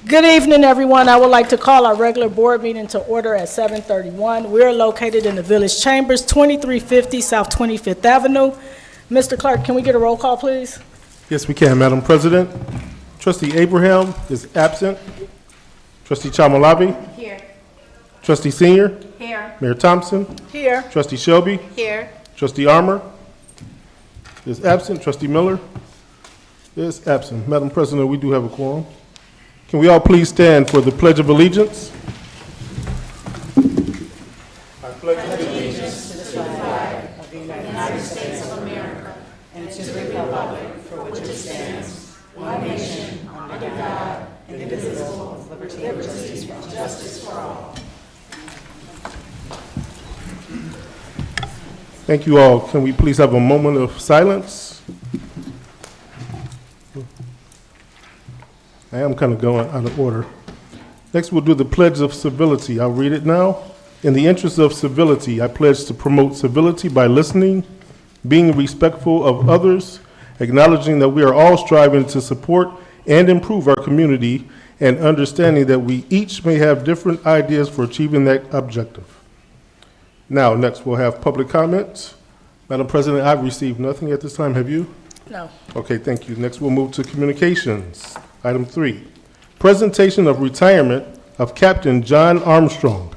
Good evening, everyone. I would like to call our regular board meeting to order at 7:31. We are located in the Village Chambers, 2350 South 25th Avenue. Mr. Clerk, can we get a roll call, please? Yes, we can, Madam President. Trustee Abraham is absent. Trustee Chamalabi? Here. Trustee Senior? Here. Mayor Thompson? Here. Trustee Shelby? Here. Trustee Armour is absent. Trustee Miller is absent. Madam President, we do have a quorum. Can we all please stand for the Pledge of Allegiance? I pledge allegiance to the flag of the United States of America and to the republic for which it stands, one nation, under God, indivisible, with liberty and justice for all. Thank you all. Can we please have a moment of silence? I am kind of going out of order. Next, we'll do the Pledge of Civility. I'll read it now. In the interest of civility, I pledge to promote civility by listening, being respectful of others, acknowledging that we are all striving to support and improve our community, and understanding that we each may have different ideas for achieving that objective. Now, next, we'll have public comments. Madam President, I've received nothing at this time. Have you? No. Okay, thank you. Next, we'll move to communications. Item 3, presentation of retirement of Captain John Armstrong.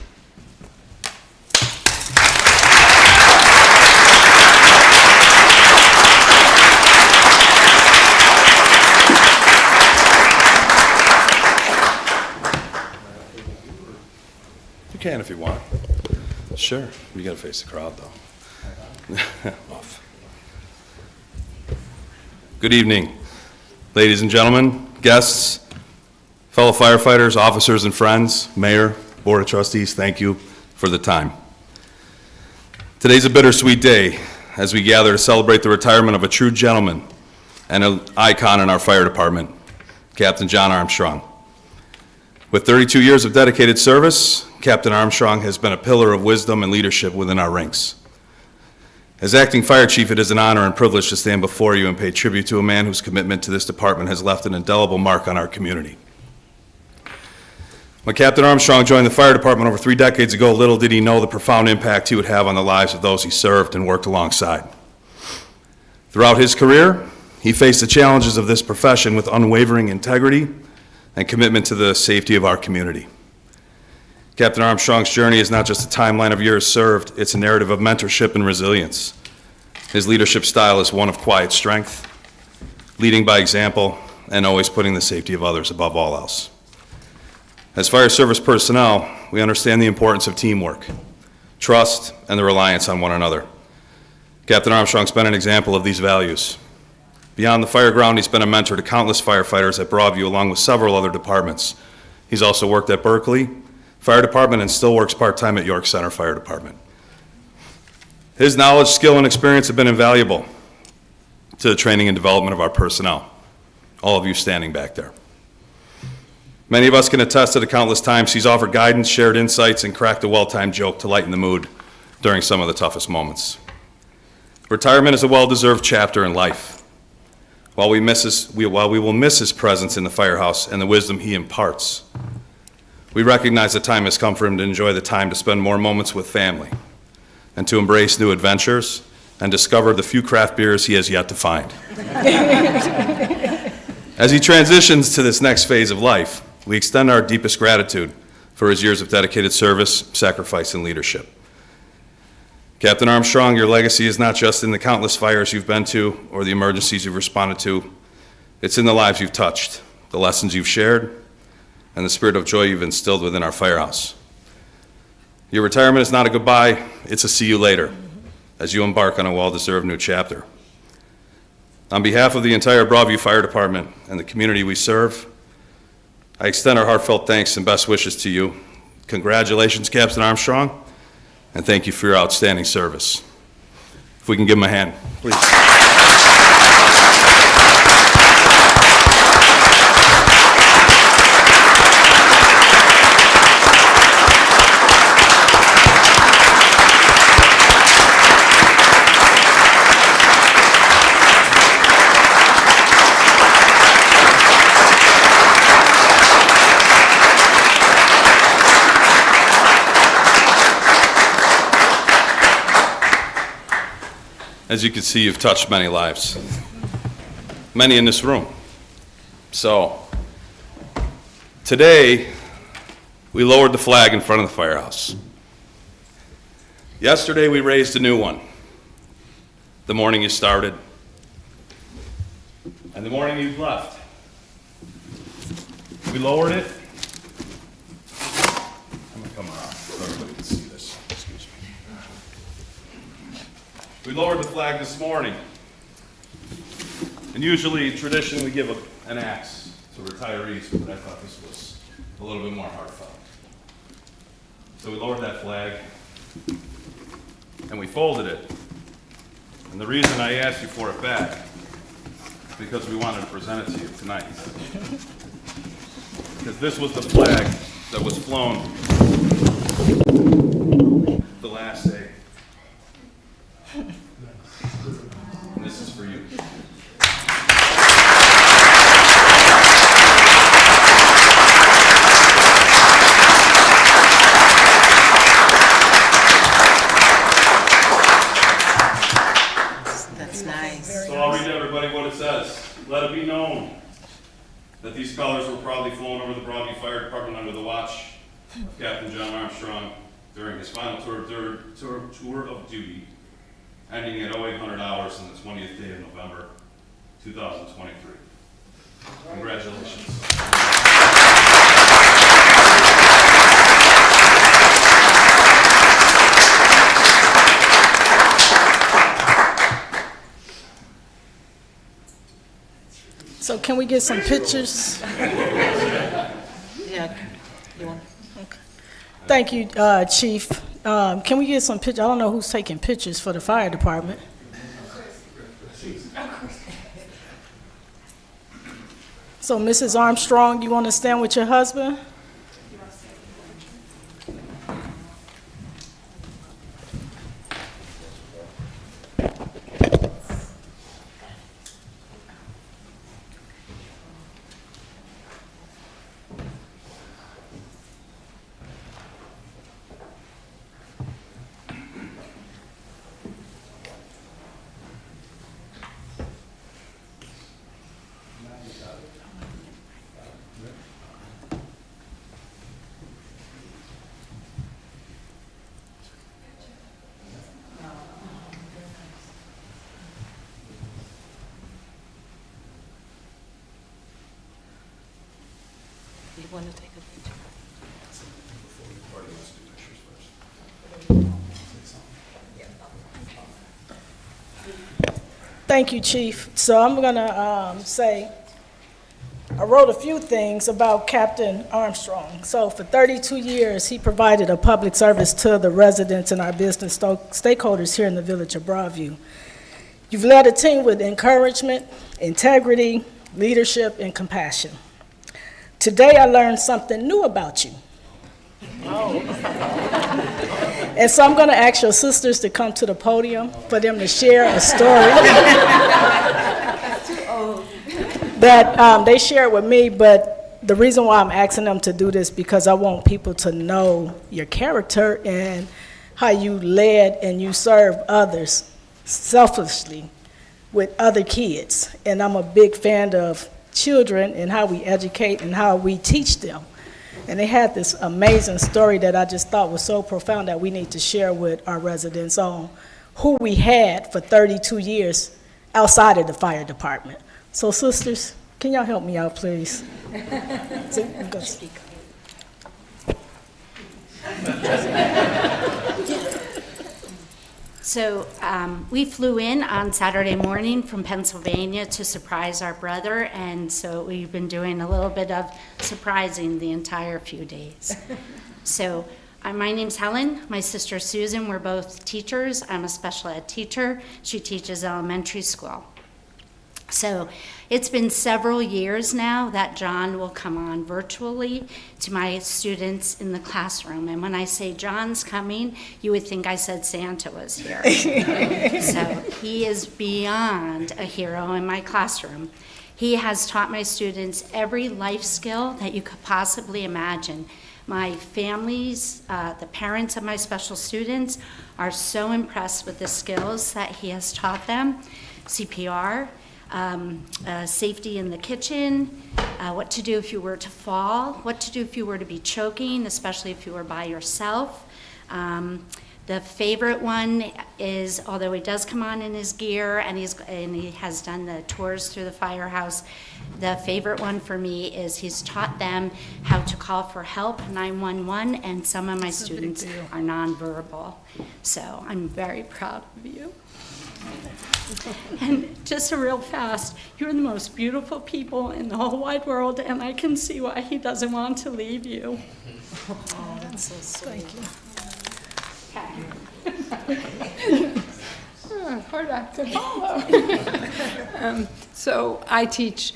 You can if you want. Sure. You got to face the crowd, though. Off. Good evening, ladies and gentlemen, guests, fellow firefighters, officers and friends, Mayor, Board of Trustees, thank you for the time. Today's a bittersweet day as we gather to celebrate the retirement of a true gentleman and an icon in our fire department, Captain John Armstrong. With 32 years of dedicated service, Captain Armstrong has been a pillar of wisdom and leadership within our ranks. As acting fire chief, it is an honor and privilege to stand before you and pay tribute to a man whose commitment to this department has left an indelible mark on our community. When Captain Armstrong joined the fire department over 3 decades ago, little did he know the profound impact he would have on the lives of those he served and worked alongside. Throughout his career, he faced the challenges of this profession with unwavering integrity and commitment to the safety of our community. Captain Armstrong's journey is not just a timeline of years served, it's a narrative of mentorship and resilience. His leadership style is one of quiet strength, leading by example, and always putting the safety of others above all else. As fire service personnel, we understand the importance of teamwork, trust, and the reliance on one another. Captain Armstrong's been an example of these values. Beyond the fire ground, he's been a mentor to countless firefighters at Broadview, along with several other departments. He's also worked at Berkeley Fire Department and still works part-time at York Center Fire Department. His knowledge, skill, and experience have been invaluable to the training and development of our personnel, all of you standing back there. Many of us can attest to the countless times he's offered guidance, shared insights, and cracked a well-timed joke to lighten the mood during some of the toughest moments. Retirement is a well-deserved chapter in life. While we will miss his presence in the firehouse and the wisdom he imparts, we recognize the time has come for him to enjoy the time to spend more moments with family and to embrace new adventures and discover the few craft beers he has yet to find. As he transitions to this next phase of life, we extend our deepest gratitude for his years of dedicated service, sacrifice, and leadership. Captain Armstrong, your legacy is not just in the countless fires you've been to or the emergencies you've responded to. It's in the lives you've touched, the lessons you've shared, and the spirit of joy you've instilled within our firehouse. Your retirement is not a goodbye, it's a see you later as you embark on a well-deserved new chapter. On behalf of the entire Broadview Fire Department and the community we serve, I extend our heartfelt thanks and best wishes to you. Congratulations, Captain Armstrong, and thank you for your outstanding service. If we can give him a hand, please. As you can see, you've touched many lives, many in this room. So, today, we lowered the flag in front of the firehouse. Yesterday, we raised a new one, the morning you started, and the morning you left. We lowered it. I'm gonna come around so everybody can see this. Excuse me. We lowered the flag this morning. And usually, tradition, we give an axe to retirees, but I thought this was a little bit more heartfelt. So we lowered that flag, and we folded it. And the reason I asked you for it back is because we wanted to present it to you tonight. Because this was the flag that was flown the last day. And this is for you. That's nice. So I'll read to everybody what it says. Let it be known that these colors were proudly flown over the Broadview Fire Department under the watch of Captain John Armstrong during his final tour of duty, ending at 0800 hours on the 20th day of November, 2023. Congratulations. So can we get some pictures? Yeah, you want? Thank you, Chief. Can we get some pictures? I don't know who's taking pictures for the fire department. So Mrs. Armstrong, you want to stand with your husband? You want to take a picture? Thank you, Chief. So I'm going to say, I wrote a few things about Captain Armstrong. So for 32 years, he provided a public service to the residents and our business stakeholders here in the village of Broadview. You've led a team with encouragement, integrity, leadership, and compassion. Today, I learned something new about you. And so I'm going to ask your sisters to come to the podium for them to share a story that they shared with me, but the reason why I'm asking them to do this because I want people to know your character and how you led and you served others selflessly with other kids. And I'm a big fan of children and how we educate and how we teach them. And they had this amazing story that I just thought was so profound that we need to share with our residents on who we had for 32 years outside of the fire department. So sisters, can y'all help me out, please? So we flew in on Saturday morning from Pennsylvania to surprise our brother, and so we've been doing a little bit of surprising the entire few days. So my name's Helen, my sister Susan, we're both teachers. I'm a special ed teacher. She teaches elementary school. So it's been several years now that John will come on virtually to my students in the classroom. And when I say John's coming, you would think I said Santa was here. So he is beyond a hero in my classroom. He has taught my students every life skill that you could possibly imagine. My families, the parents of my special students are so impressed with the skills that he has taught them. CPR, safety in the kitchen, what to do if you were to fall, what to do if you were to be choking, especially if you were by yourself. The favorite one is, although he does come on in his gear and he has done the tours through the firehouse, the favorite one for me is he's taught them how to call for help, 911, and some of my students are nonverbal. So I'm very proud of you. And just a real fast, you're the most beautiful people in the whole wide world, and I can see why he doesn't want to leave you. Oh, that's so sweet. Thank you. Hard act to follow. So I teach,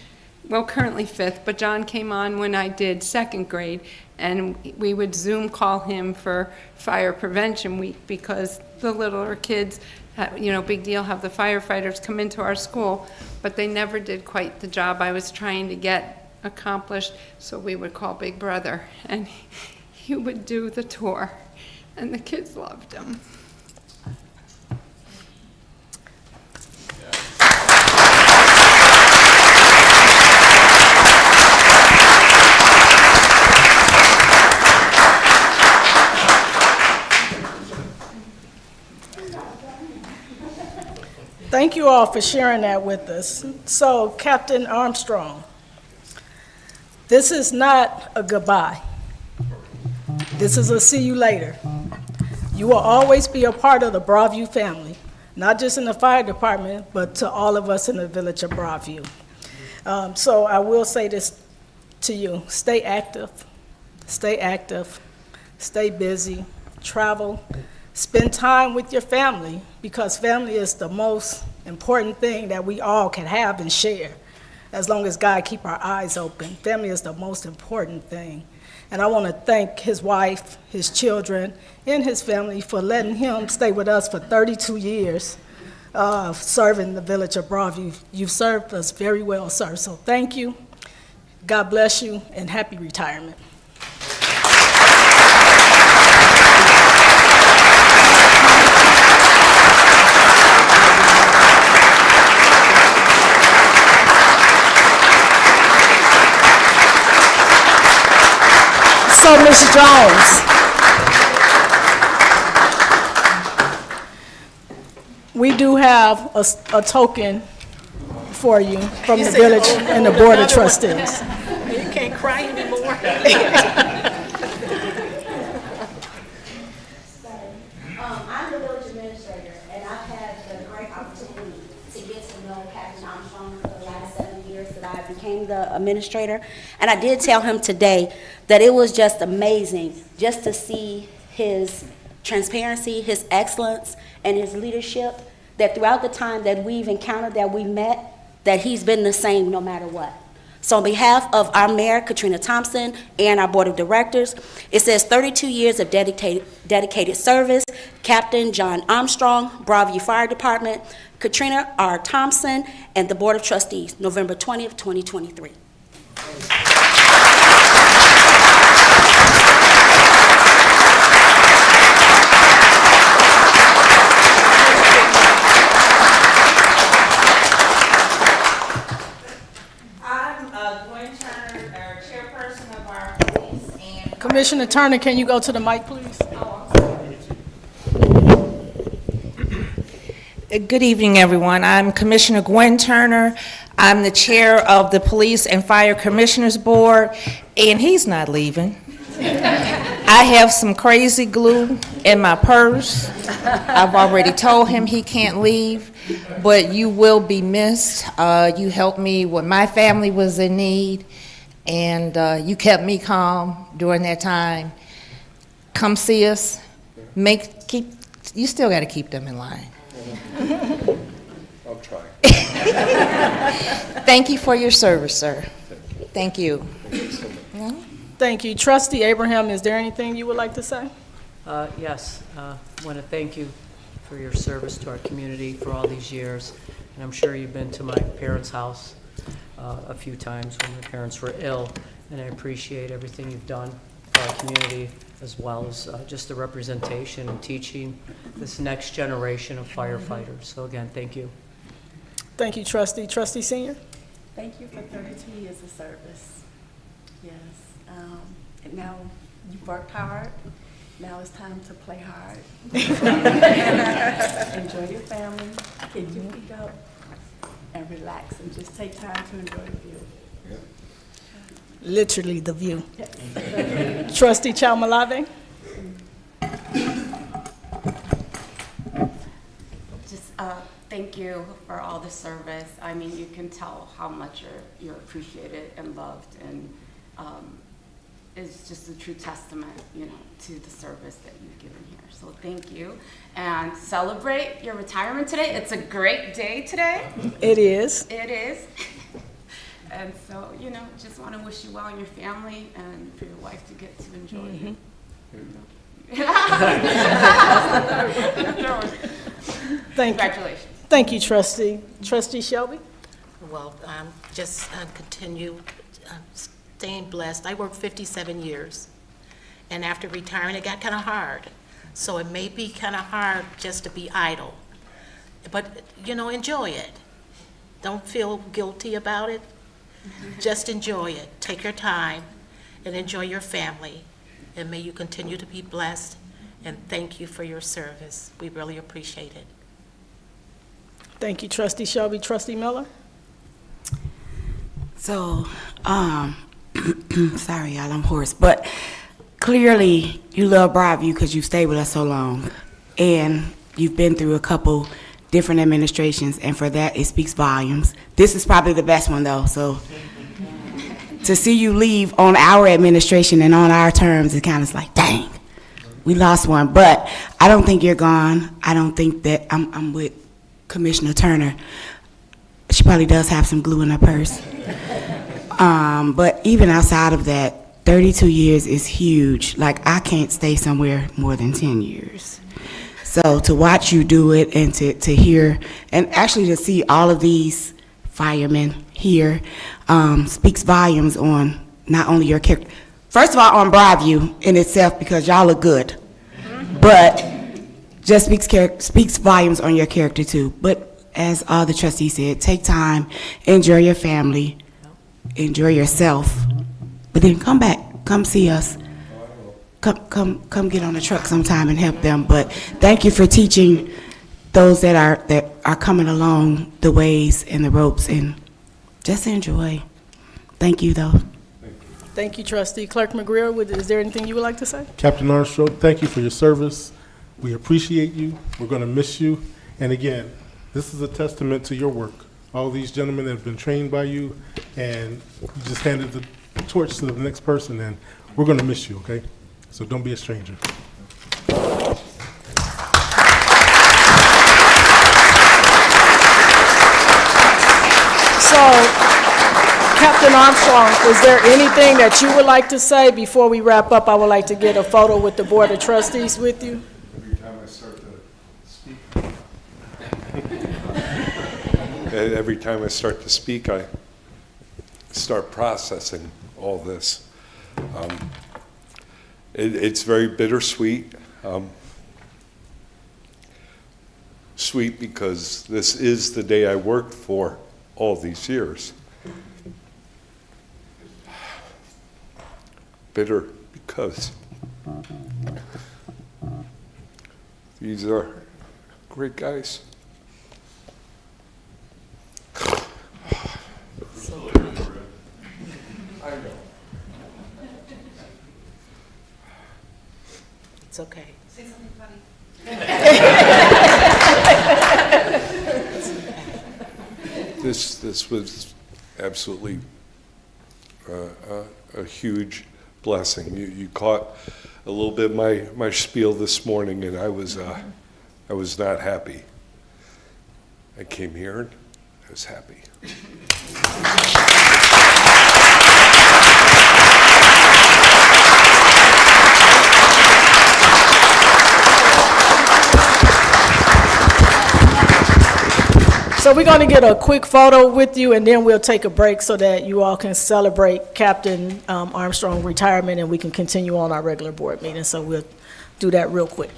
well, currently 5th, but John came on when I did 2nd grade, and we would Zoom call him for Fire Prevention Week because the littler kids, big deal, have the firefighters come into our school, but they never did quite the job I was trying to get accomplished, so we would call Big Brother, and he would do the tour, and the kids loved him. Thank you all for sharing that with us. So, Captain Armstrong, this is not a goodbye. This is a see you later. You will always be a part of the Broadview family, not just in the fire department, but to all of us in the village of Broadview. So I will say this to you: stay active, stay busy, travel, spend time with your family, because family is the most important thing that we all can have and share. As long as God keep our eyes open, family is the most important thing. And I want to thank his wife, his children, and his family for letting him stay with us for 32 years, serving the village of Broadview. You've served us very well, sir, so thank you. God bless you, and happy retirement. So, Ms. Jones, we do have a token for you from the village and the Board of Trustees. You can't cry anymore. I'm the village administrator, and I've had the great opportunity to get to know Captain Armstrong for the last 7 years that I became the administrator. And I did tell him today that it was just amazing just to see his transparency, his excellence, and his leadership, that throughout the time that we've encountered, that we met, that he's been the same no matter what. So on behalf of our mayor, Katrina Thompson, and our board of directors, it says 32 years of dedicated service, Captain John Armstrong, Broadview Fire Department, Katrina R. Thompson, and the Board of Trustees, November 20th, 2023. Commissioner Turner, can you go to the mic, please? Good evening, everyone. I'm Commissioner Gwen Turner. I'm the chair of the Police and Fire Commissioners Board, and he's not leaving. I have some crazy glue in my purse. I've already told him he can't leave, but you will be missed. You helped me when my family was in need, and you kept me calm during that time. Come see us. You still got to keep them in line. I'll try. Thank you for your service, sir. Thank you. Thank you. Trustee Abraham, is there anything you would like to say? Yes, I want to thank you for your service to our community for all these years. And I'm sure you've been to my parents' house a few times when my parents were ill, and I appreciate everything you've done for our community, as well as just the representation and teaching this next generation of firefighters. So again, thank you. Thank you, trustee. Trustee Senior? Thank you for 32 years of service. Yes. And now you've worked hard. Now it's time to play hard. Enjoy your family, get your feet up, and relax, and just take time to enjoy the view. Literally the view. Trustee Chalmalave? Just thank you for all the service. I mean, you can tell how much you're appreciated and loved, and it's just a true testament, you know, to the service that you've given here. So thank you, and celebrate your retirement today. It's a great day today. It is. It is. And so, you know, just want to wish you well and your family, and for your wife to get to enjoy it. Thank you. Congratulations. Thank you, trustee. Trustee Shelby? Well, just continue staying blessed. I worked 57 years, and after retiring, it got kind of hard. So it may be kind of hard just to be idle, but, you know, enjoy it. Don't feel guilty about it. Just enjoy it. Take your time and enjoy your family, and may you continue to be blessed, and thank you for your service. We really appreciate it. Thank you, Trustee Shelby. Trustee Miller? So, sorry, y'all, I'm hoarse, but clearly you love Broadview because you've stayed with us so long, and you've been through a couple different administrations, and for that, it speaks volumes. This is probably the best one, though, so to see you leave on our administration and on our terms, it kind of is like, dang, we lost one, but I don't think you're gone. I don't think that, I'm with Commissioner Turner. She probably does have some glue in her purse. But even outside of that, 32 years is huge. Like, I can't stay somewhere more than 10 years. So to watch you do it, and to hear, and actually to see all of these firemen here, speaks volumes on not only your character, first of all on Broadview in itself, because y'all look good, but just speaks volumes on your character too. But as all the trustees said, take time, enjoy your family, enjoy yourself, but then come back, come see us. Come get on the truck sometime and help them. But thank you for teaching those that are coming along the ways and the ropes, and just enjoy. Thank you, though. Thank you, Trustee. Clerk McGreer, is there anything you would like to say? Captain Armstrong, thank you for your service. We appreciate you. We're going to miss you. And again, this is a testament to your work. All these gentlemen that have been trained by you, and you just handed the torch to the next person, and we're going to miss you, okay? So don't be a stranger. So, Captain Armstrong, is there anything that you would like to say before we wrap up? I would like to get a photo with the Board of Trustees with you. Every time I start to speak, I start processing all this. It's very bittersweet. Sweet because this is the day I worked for all these years. Bitter because these are great guys. I know. It's okay. Say something funny. This was absolutely a huge blessing. You caught a little bit my spiel this morning, and I was not happy. I came here and I was happy. So So we're going to get a quick photo with you, and then we'll take a break so that you all can celebrate Captain Armstrong's retirement, and we can continue on our regular board meeting. So we'll do that real quick.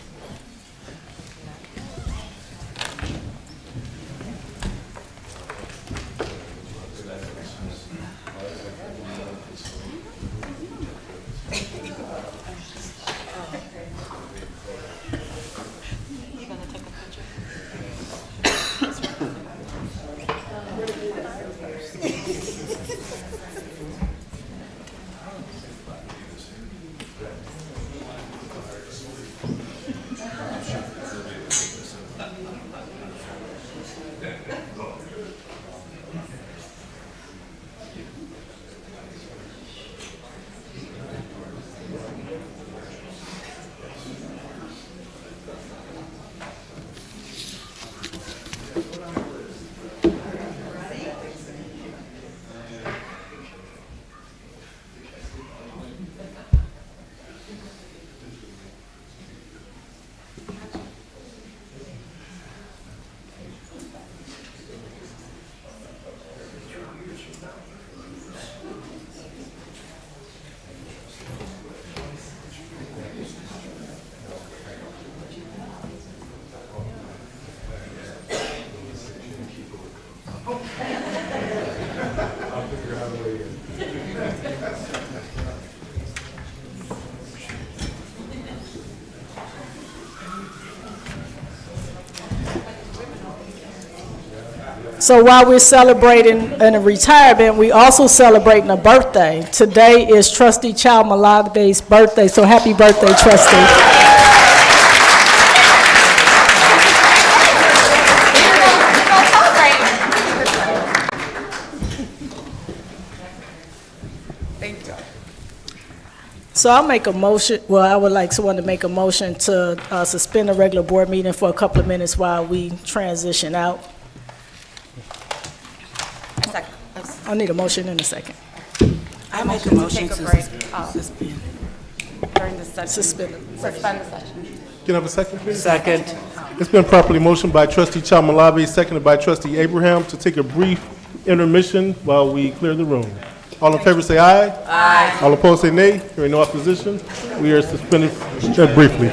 So while we're celebrating a retirement, we also celebrating a birthday. Today is Trustee Child Malabe's birthday, so happy birthday, Trustee. So I'll make a motion, well, I would like someone to make a motion to suspend the regular board meeting for a couple of minutes while we transition out. I need a motion in a second. I make a motion to break Suspend. during the session. Suspend. Suspend the session. Can I have a second, please? Second. It's been properly motioned by Trustee Chamalabi, seconded by Trustee Abraham, to take a brief intermission while we clear the room. All in favor say aye. Aye. All opposed say nay. Hearing no opposition, we are suspended briefly.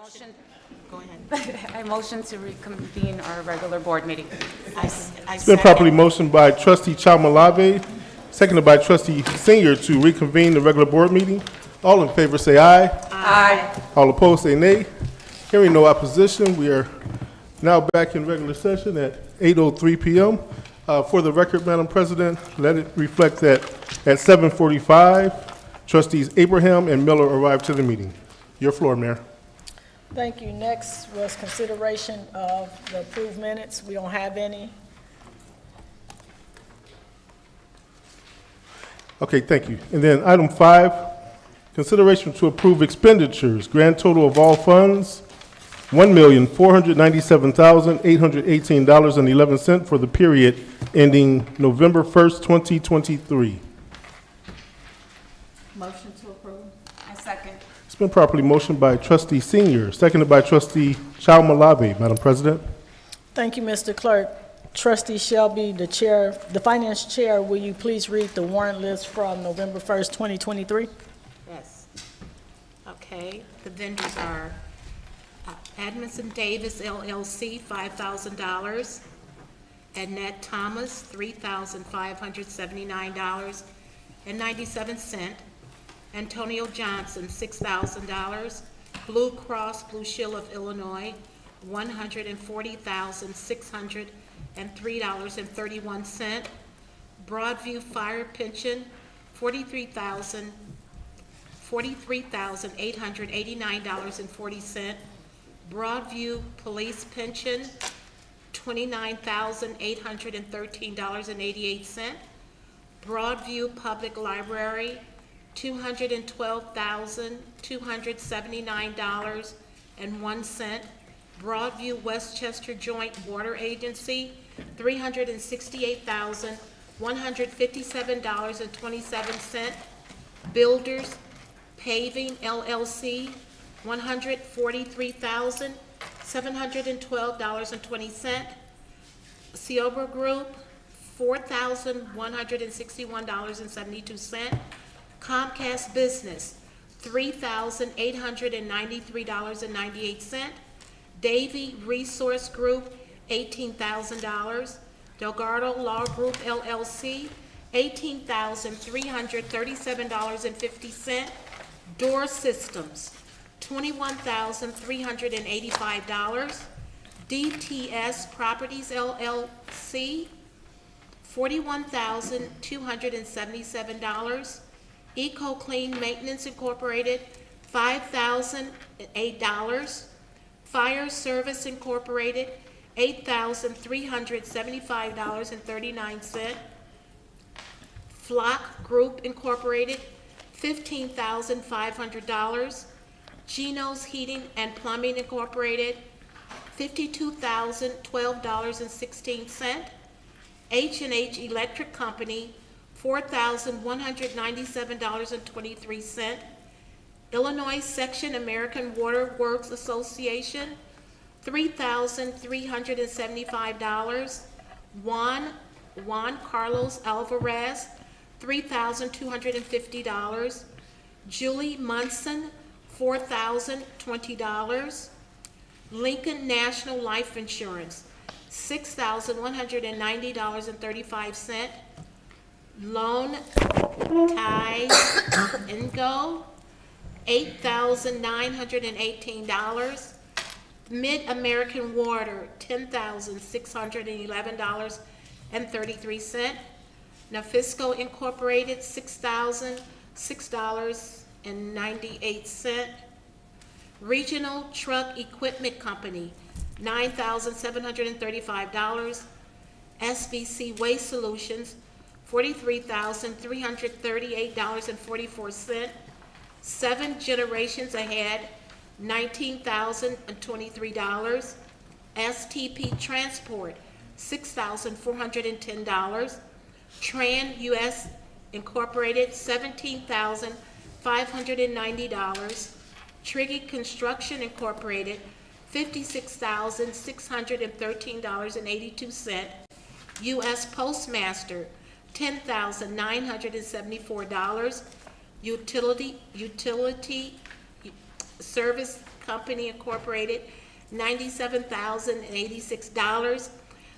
motion, Go ahead. I motion to reconvene our regular board meeting. I It's been second. properly motioned by trustee Chalmalave, seconded by trustee Senior to reconvene the regular board meeting. All in favor say aye. Aye. All opposed say nay. Hearing no opposition, we are now back in regular session at 8:03 p.m. For the record, Madam President, let it reflect that at 7:45, trustees Abraham and Miller arrived to the meeting. Your floor, Mayor. Thank you. Next was consideration of the approved minutes. We don't have any. Okay, thank you. And then item 5, consideration to approve expenditures. Grand total of all funds, $1,497,818.11 for the period ending November 1st, 2023. Motion to approve. I second. It's been properly motioned by trustee Senior, seconded by trustee Chalmalave. Madam President. Thank you, Mr. Clerk. Trustee Shelby, the chair, the finance chair, will you please read the warrant list from November 1st, 2023? Yes. Okay, the vendors are Edmondson Davis LLC, $5,000. Annette Thomas, $3,579.97. Antonio Johnson, $6,000. Blue Cross Blue Shield of Illinois, $140,603.31. Broadview Fire Pension, $43,889.40. Broadview Police Pension, $29,813.88. Broadview Public Library, $212,279.01. Broadview Westchester Joint Water Agency, $368,157.27. Builders Paving LLC, $143,712.20. Ciobra Group, $4,161.72. Comcast Business, $3,893.98. Davy Resource Group, $18,000. Delgado Law Group LLC, $18,337.50. Door Systems, $21,385. DTS Properties LLC, $41,277. Eco Clean Maintenance Incorporated, $5,008. Fire Service Incorporated, $8,375.39. Flock Group Incorporated, $15,500. Geno's Heating and Plumbing Incorporated, $52,012.16. H&H Electric Company, $4,197.23. Illinois Section American Water Works Association, $3,375. Juan Carlos Alvarez, $3,250. Julie Munson, $4,020. Lincoln National Life Insurance, $6,190.35. Lone Tie Ingo, $8,918. Mid-American Water, $10,611.33. Nabisco Incorporated, $6,006.98. Regional Truck Equipment Company, $9,735. SBC Waste Solutions, $43,338.44. Seven Generations Ahead, $19,023. STP Transport, $6,410. Tran US Incorporated, $17,590. Triggy Construction Incorporated, $56,613.82. U.S. Postmaster, $10,974. Utility Service Company Incorporated, $97,086.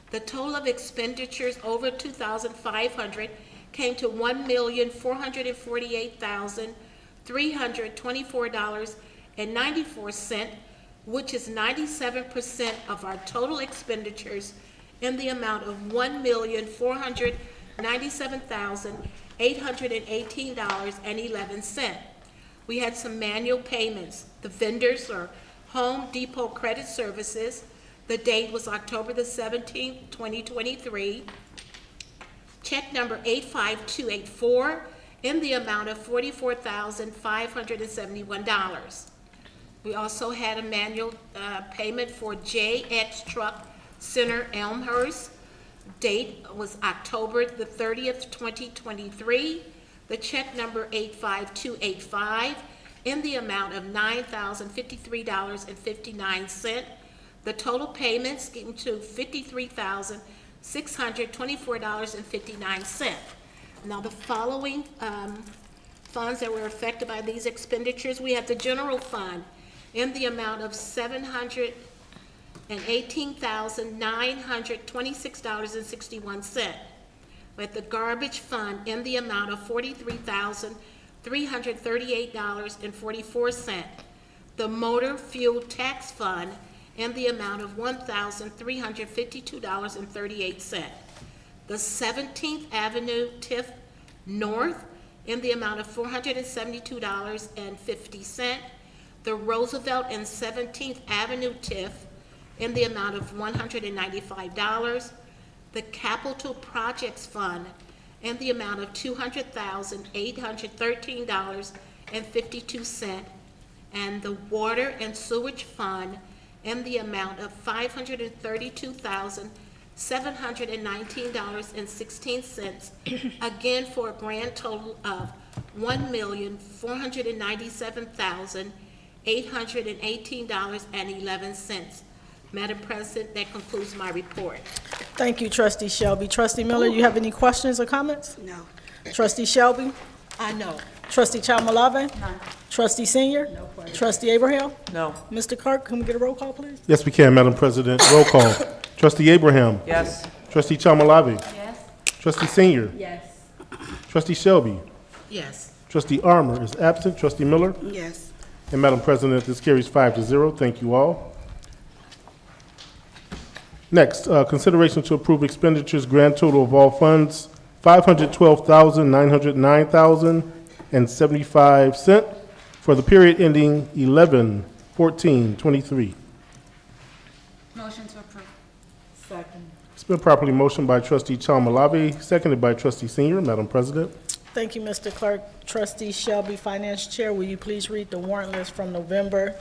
The total of expenditures over $2,500 came to $1,448,324.94, which is 97% of our total expenditures in the amount of $1,497,818.11. We had some manual payments. The vendors are Home Depot Credit Services. The date was October the 17th, 2023. Check number 85284 in the amount of $44,571. We also had a manual payment for JX Truck Center Elmhurst. Date was October the 30th, 2023. The check number 85285 in the amount of $9,053.59. The total payments came to $53,624.59. Now, the following funds that were affected by these expenditures, we have the general fund in the amount of $718,926.61. With the garbage fund in the amount of $43,338.44. The motor fuel tax fund in the amount of $1,352.38. The 17th Avenue TIF North in the amount of $472.50. The Roosevelt and 17th Avenue TIF in the amount of $195. The Capital Projects Fund in the amount of $200,813.52. And the Water and Sewage Fund in the amount of $532,719.16, again for a grand total of $1,497,818.11. Madam President, that concludes my report. Thank you, Trustee Shelby. Trustee Miller, you have any questions or comments? No. Trustee Shelby? No. Trustee Chalmalave? None. Trustee Senior? No question. Trustee Abraham? No. Mr. Clerk, can we get a roll call, please? Yes, we can, Madam President. Roll call. Trustee Abraham. Yes. Trustee Chalmalave. Yes. Trustee Senior. Yes. Trustee Shelby. Yes. Trustee Armour is absent. Trustee Miller. Yes. And Madam President, this carries 5-0. Thank you all. Next, consideration to approve expenditures, grand total of all funds, $512,909,075 for the period ending 11/14/23. Motion to approve. Second. It's been properly motioned by Trustee Chalmalave, seconded by Trustee Senior. Madam President. Thank you, Mr. Clerk. Trustee Shelby, Finance Chair, will you please read the warrant list from November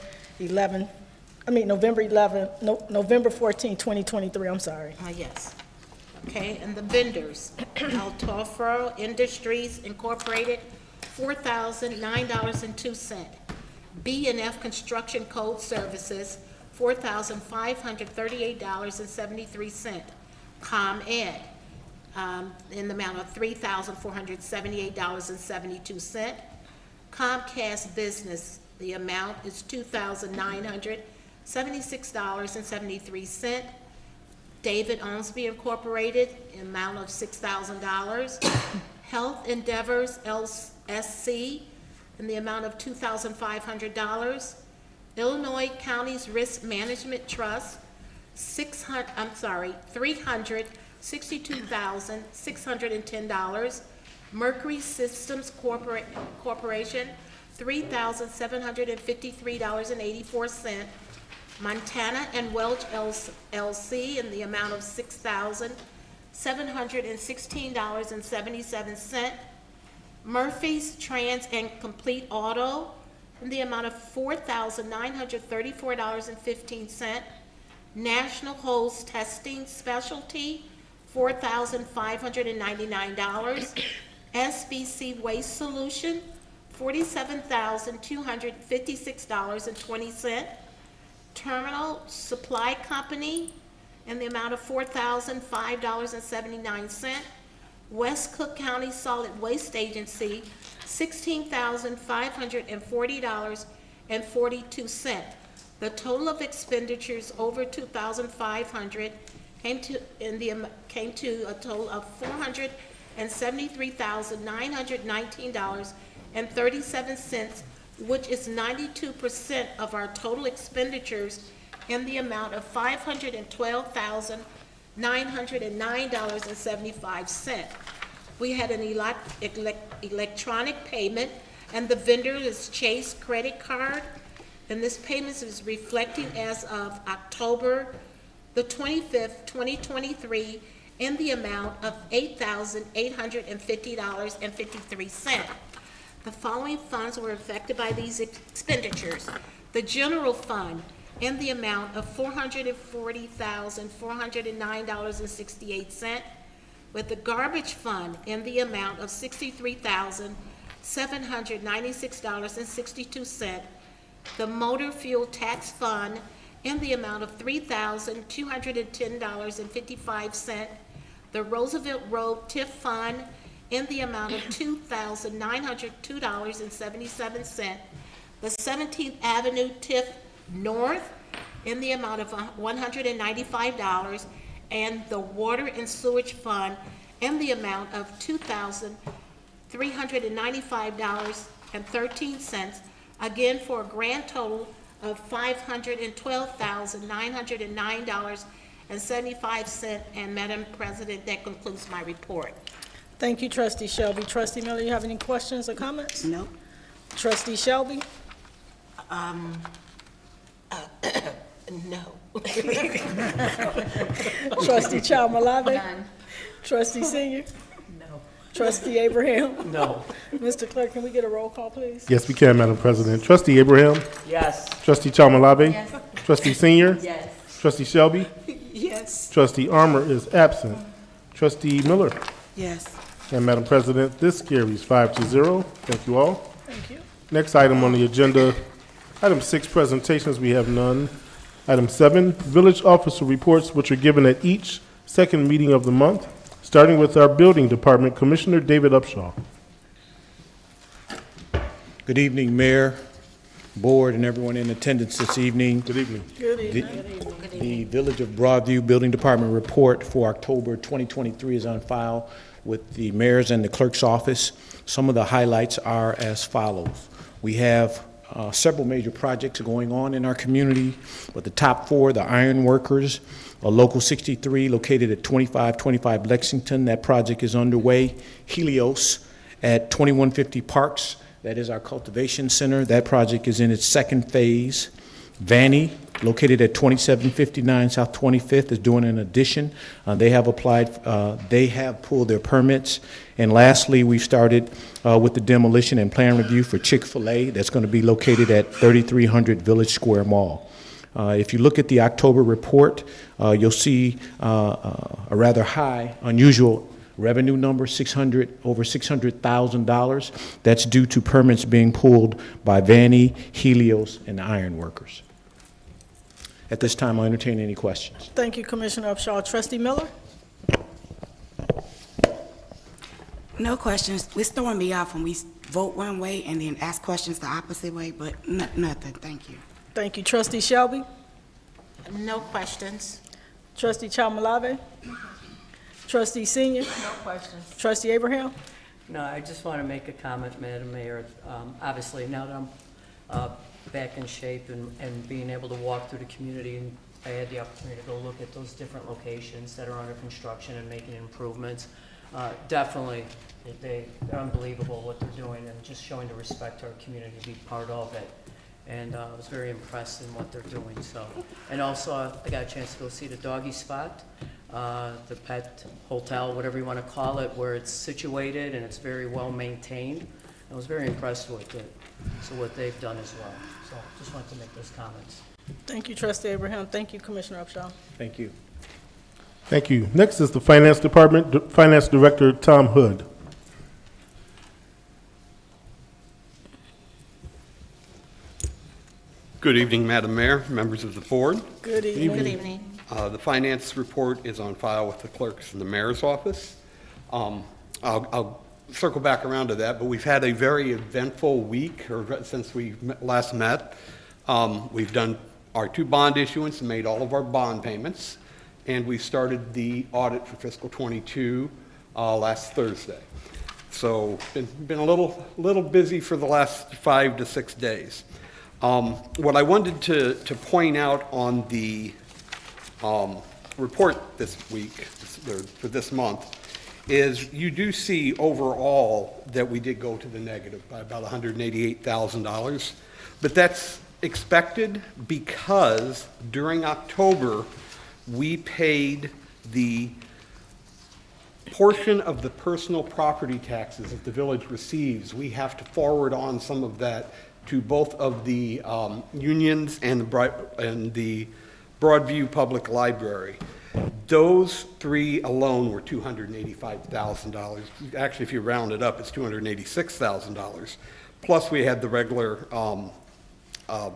14, 2023, I'm sorry. Yes. Okay, and the vendors, Altofro Industries Incorporated, $4,009.02. B&F Construction Code Services, $4,538.73. ComEd, in the amount of $3,478.72. Comcast Business, the amount is $2,976.73. David Ownsby Incorporated, amount of $6,000. Health Endeavors LSC, in the amount of $2,500. Illinois Counties Risk Management Trust, $362,610. Mercury Systems Corporation, $3,753.84. Montana and Welch LC in the amount of $6,716.77. Murphy's Trans and Complete Auto in the amount of $4,934.15. National Hose Testing Specialty, $4,599. SBC Waste Solution, $47,256.20. Terminal Supply Company in the amount of $4,005.79. West Cook County Solid Waste Agency, $16,540.42. The total of expenditures over 2,500 came to a total of $473,919.37, which is 92% of our total expenditures in the amount of $512,909.75. We had an electronic payment, and the vendor is Chase credit card, and this payment is reflecting as of October the 25th, 2023, in the amount of $8,850.53. The following funds were affected by these expenditures. The general fund in the amount of $440,409.68, with the garbage fund in the amount of $63,796.62, the motor fuel tax fund in the amount of $3,210.55, the Roosevelt Road TIF fund in the amount of $2,902.77, the 17th Avenue TIF North in the amount of $195, and the Water and Sewage Fund in the amount of $2,395.13, again for a grand total of $512,909.75. And Madam President, that concludes my report. Thank you, Trustee Shelby. Trustee Miller, you have any questions or comments? No. Trustee Shelby? No. Trustee Chalmalave? None. Trustee Senior? No. Trustee Abraham? No. Mr. Clerk, can we get a roll call, please? Yes, we can, Madam President. Trustee Abraham? Yes. Trustee Chalmalave? Yes. Trustee Senior? Yes. Trustee Shelby? Yes. Trustee Armour is absent. Trustee Miller? Yes. And Madam President, this carries 5-0. Thank you all. Thank you. Next item on the agenda, item 6, presentations, we have none. Item 7, village officer reports, which are given at each second meeting of the month, starting with our building department, Commissioner David Upshaw. Good evening, Mayor, Board, and everyone in attendance this evening. Good evening. Good evening. The Village of Broadview Building Department report for October 2023 is on file with the mayor's and the clerk's office. Some of the highlights are as follows. We have several major projects going on in our community, but the top 4, the Iron Workers, Local 63, located at 2525 Lexington. That project is underway. Helios at 2150 Parks. That is our cultivation center. That project is in its second phase. Vanny, located at 2759 South 25th, is doing an addition. They have applied, they have pulled their permits. And lastly, we've started with the demolition and plan review for Chick-fil-A. That's going to be located at 3300 Village Square Mall. If you look at the October report, you'll see a rather high, unusual revenue number, over $600,000. That's due to permits being pulled by Vanny, Helios, and the Iron Workers. At this time, I'll entertain any questions. Thank you, Commissioner Upshaw. Trustee Miller? No questions. It's throwing me off when we vote one way and then ask questions the opposite way, but nothing. Thank you. Thank you. Trustee Shelby? No questions. Trustee Chalmalave? Trustee Senior? No questions. Trustee Abraham? No, I just want to make a comment, Madam Mayor. Obviously, now that I'm back in shape and being able to walk through the community, and I had the opportunity to go look at those different locations that are under construction and making improvements. Definitely, they're unbelievable what they're doing, and just showing the respect to our community to be part of it. And I was very impressed in what they're doing. So, and also I got a chance to go see the doggy spot, the pet hotel, whatever you want to call it, where it's situated and it's very well maintained. I was very impressed with it. So what they've done as well. So just wanted to make those comments. Thank you, Trustee Abraham. Thank you, Commissioner Upshaw. Thank you. Thank you. Next is the Finance Department, Finance Director Tom Hood. Good evening, Madam Mayor, members of the board. Good evening. Good evening. The finance report is on file with the clerks in the mayor's office. I'll circle back around to that, but we've had a very eventful week since we last met. We've done our 2 bond issuance and made all of our bond payments, and we started the audit for fiscal '22 last Thursday. So been a little busy for the last 5 to 6 days. What I wanted to point out on the report this week, for this month, is you do see overall that we did go to the negative by about $188,000. But that's expected because during October, we paid the portion of the personal property taxes that the village receives. We have to forward on some of that to both of the unions and the Broadview Public Library. Those 3 alone were $285,000. Actually, if you round it up, it's $286,000. Plus, we had the regular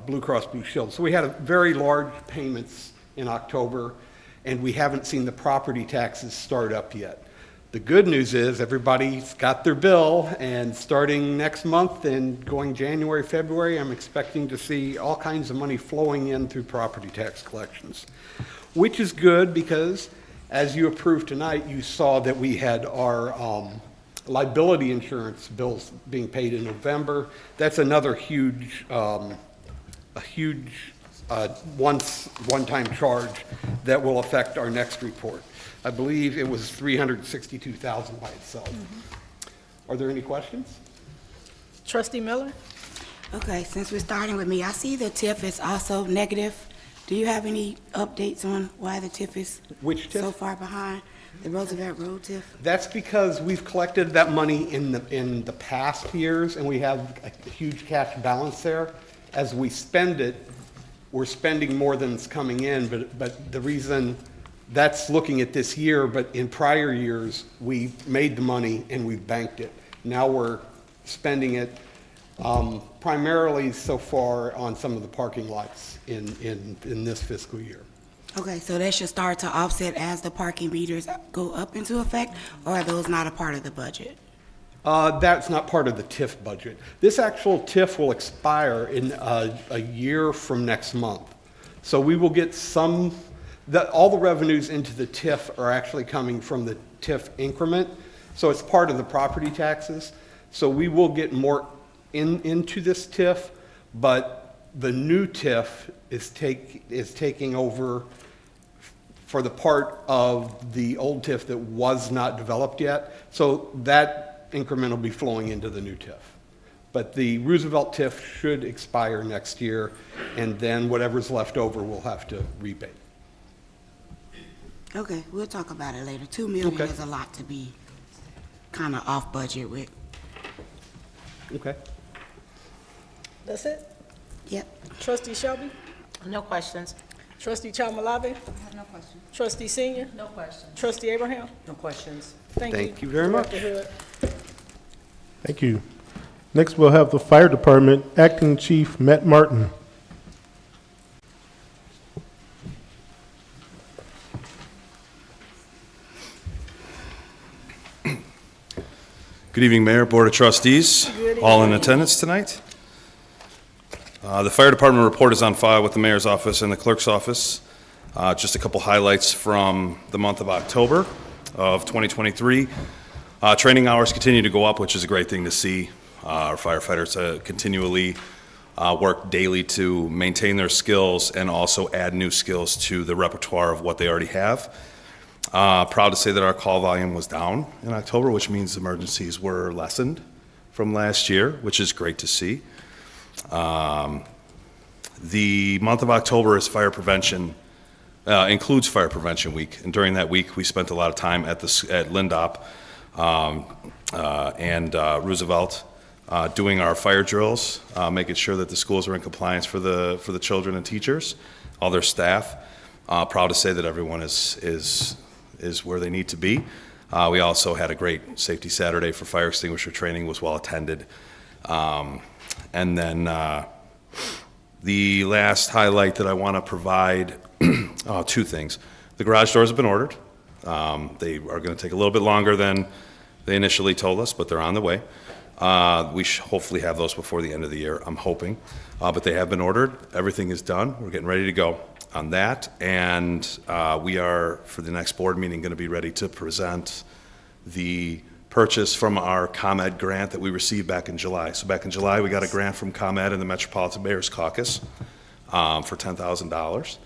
Blue Cross Blue Shield. So we had a very large payments in October, and we haven't seen the property taxes start up yet. The good news is everybody's got their bill, and starting next month and going January, February, I'm expecting to see all kinds of money flowing in through property tax collections, which is good because, as you approved tonight, you saw that we had our liability insurance bills being paid in November. That's another huge, one-time charge that will affect our next report. I believe it was $362,000 by itself. Are there any questions? Trustee Miller? Okay, since we're starting with me, I see the TIF is also negative. Do you have any updates on why the TIF is Which TIF? so far behind? The Roosevelt Road TIF? That's because we've collected that money in the past years, and we have a huge cash balance there. As we spend it, we're spending more than it's coming in, but the reason that's looking at this year, but in prior years, we made the money and we banked it. Now we're spending it primarily so far on some of the parking lots in this fiscal year. Okay, so that should start to offset as the parking meters go up into effect, or are those not a part of the budget? That's not part of the TIF budget. This actual TIF will expire in a year from next month. So we will get all the revenues into the TIF are actually coming from the TIF increment. So it's part of the property taxes. So we will get more into this TIF, but the new TIF is taking over for the part of the old TIF that was not developed yet. So that increment will be flowing into the new TIF. But the Roosevelt TIF should expire next year, and then whatever's left over we'll have to rebate. Okay, we'll talk about it later. $2 million Okay. is a lot to be kind of off budget with. Okay. That's it? Yep. Trustee Shelby? No questions. Trustee Chalmalabi? I have no question. Trustee Senior? No questions. Trustee Abraham? No questions? Thank you very much. Director Hood. Thank you. Next, we'll have the Fire Department Acting Chief Matt Martin. Good evening, Mayor, Board of Trustees, all in attendance tonight. The Fire Department report is on file with the Mayor's office and the Clerk's office. Just a couple highlights from the month of October of 2023. Training hours continue to go up, which is a great thing to see. Our firefighters continually work daily to maintain their skills and also add new skills to the repertoire of what they already have. Proud to say that our call volume was down in October, which means emergencies were lessened from last year, which is great to see. The month of October is fire prevention, includes Fire Prevention Week, and during that week, we spent a lot of time at Lindop and Roosevelt doing our fire drills, making sure that the schools are in compliance for the children and teachers, all their staff. Proud to say that everyone is where they need to be. We also had a great Safety Saturday for fire extinguisher training, was well attended. And then the last highlight that I want to provide, two things. The garage doors have been ordered. They are going to take a little bit longer than they initially told us, but they're on the way. We should hopefully have those before the end of the year, I'm hoping. But they have been ordered. Everything is done. We're getting ready to go on that. And we are, for the next board meeting, going to be ready to present the purchase from our ComEd grant that we received back in July. So back in July, we got a grant from ComEd and the Metropolitan Mayor's Caucus for $10,000.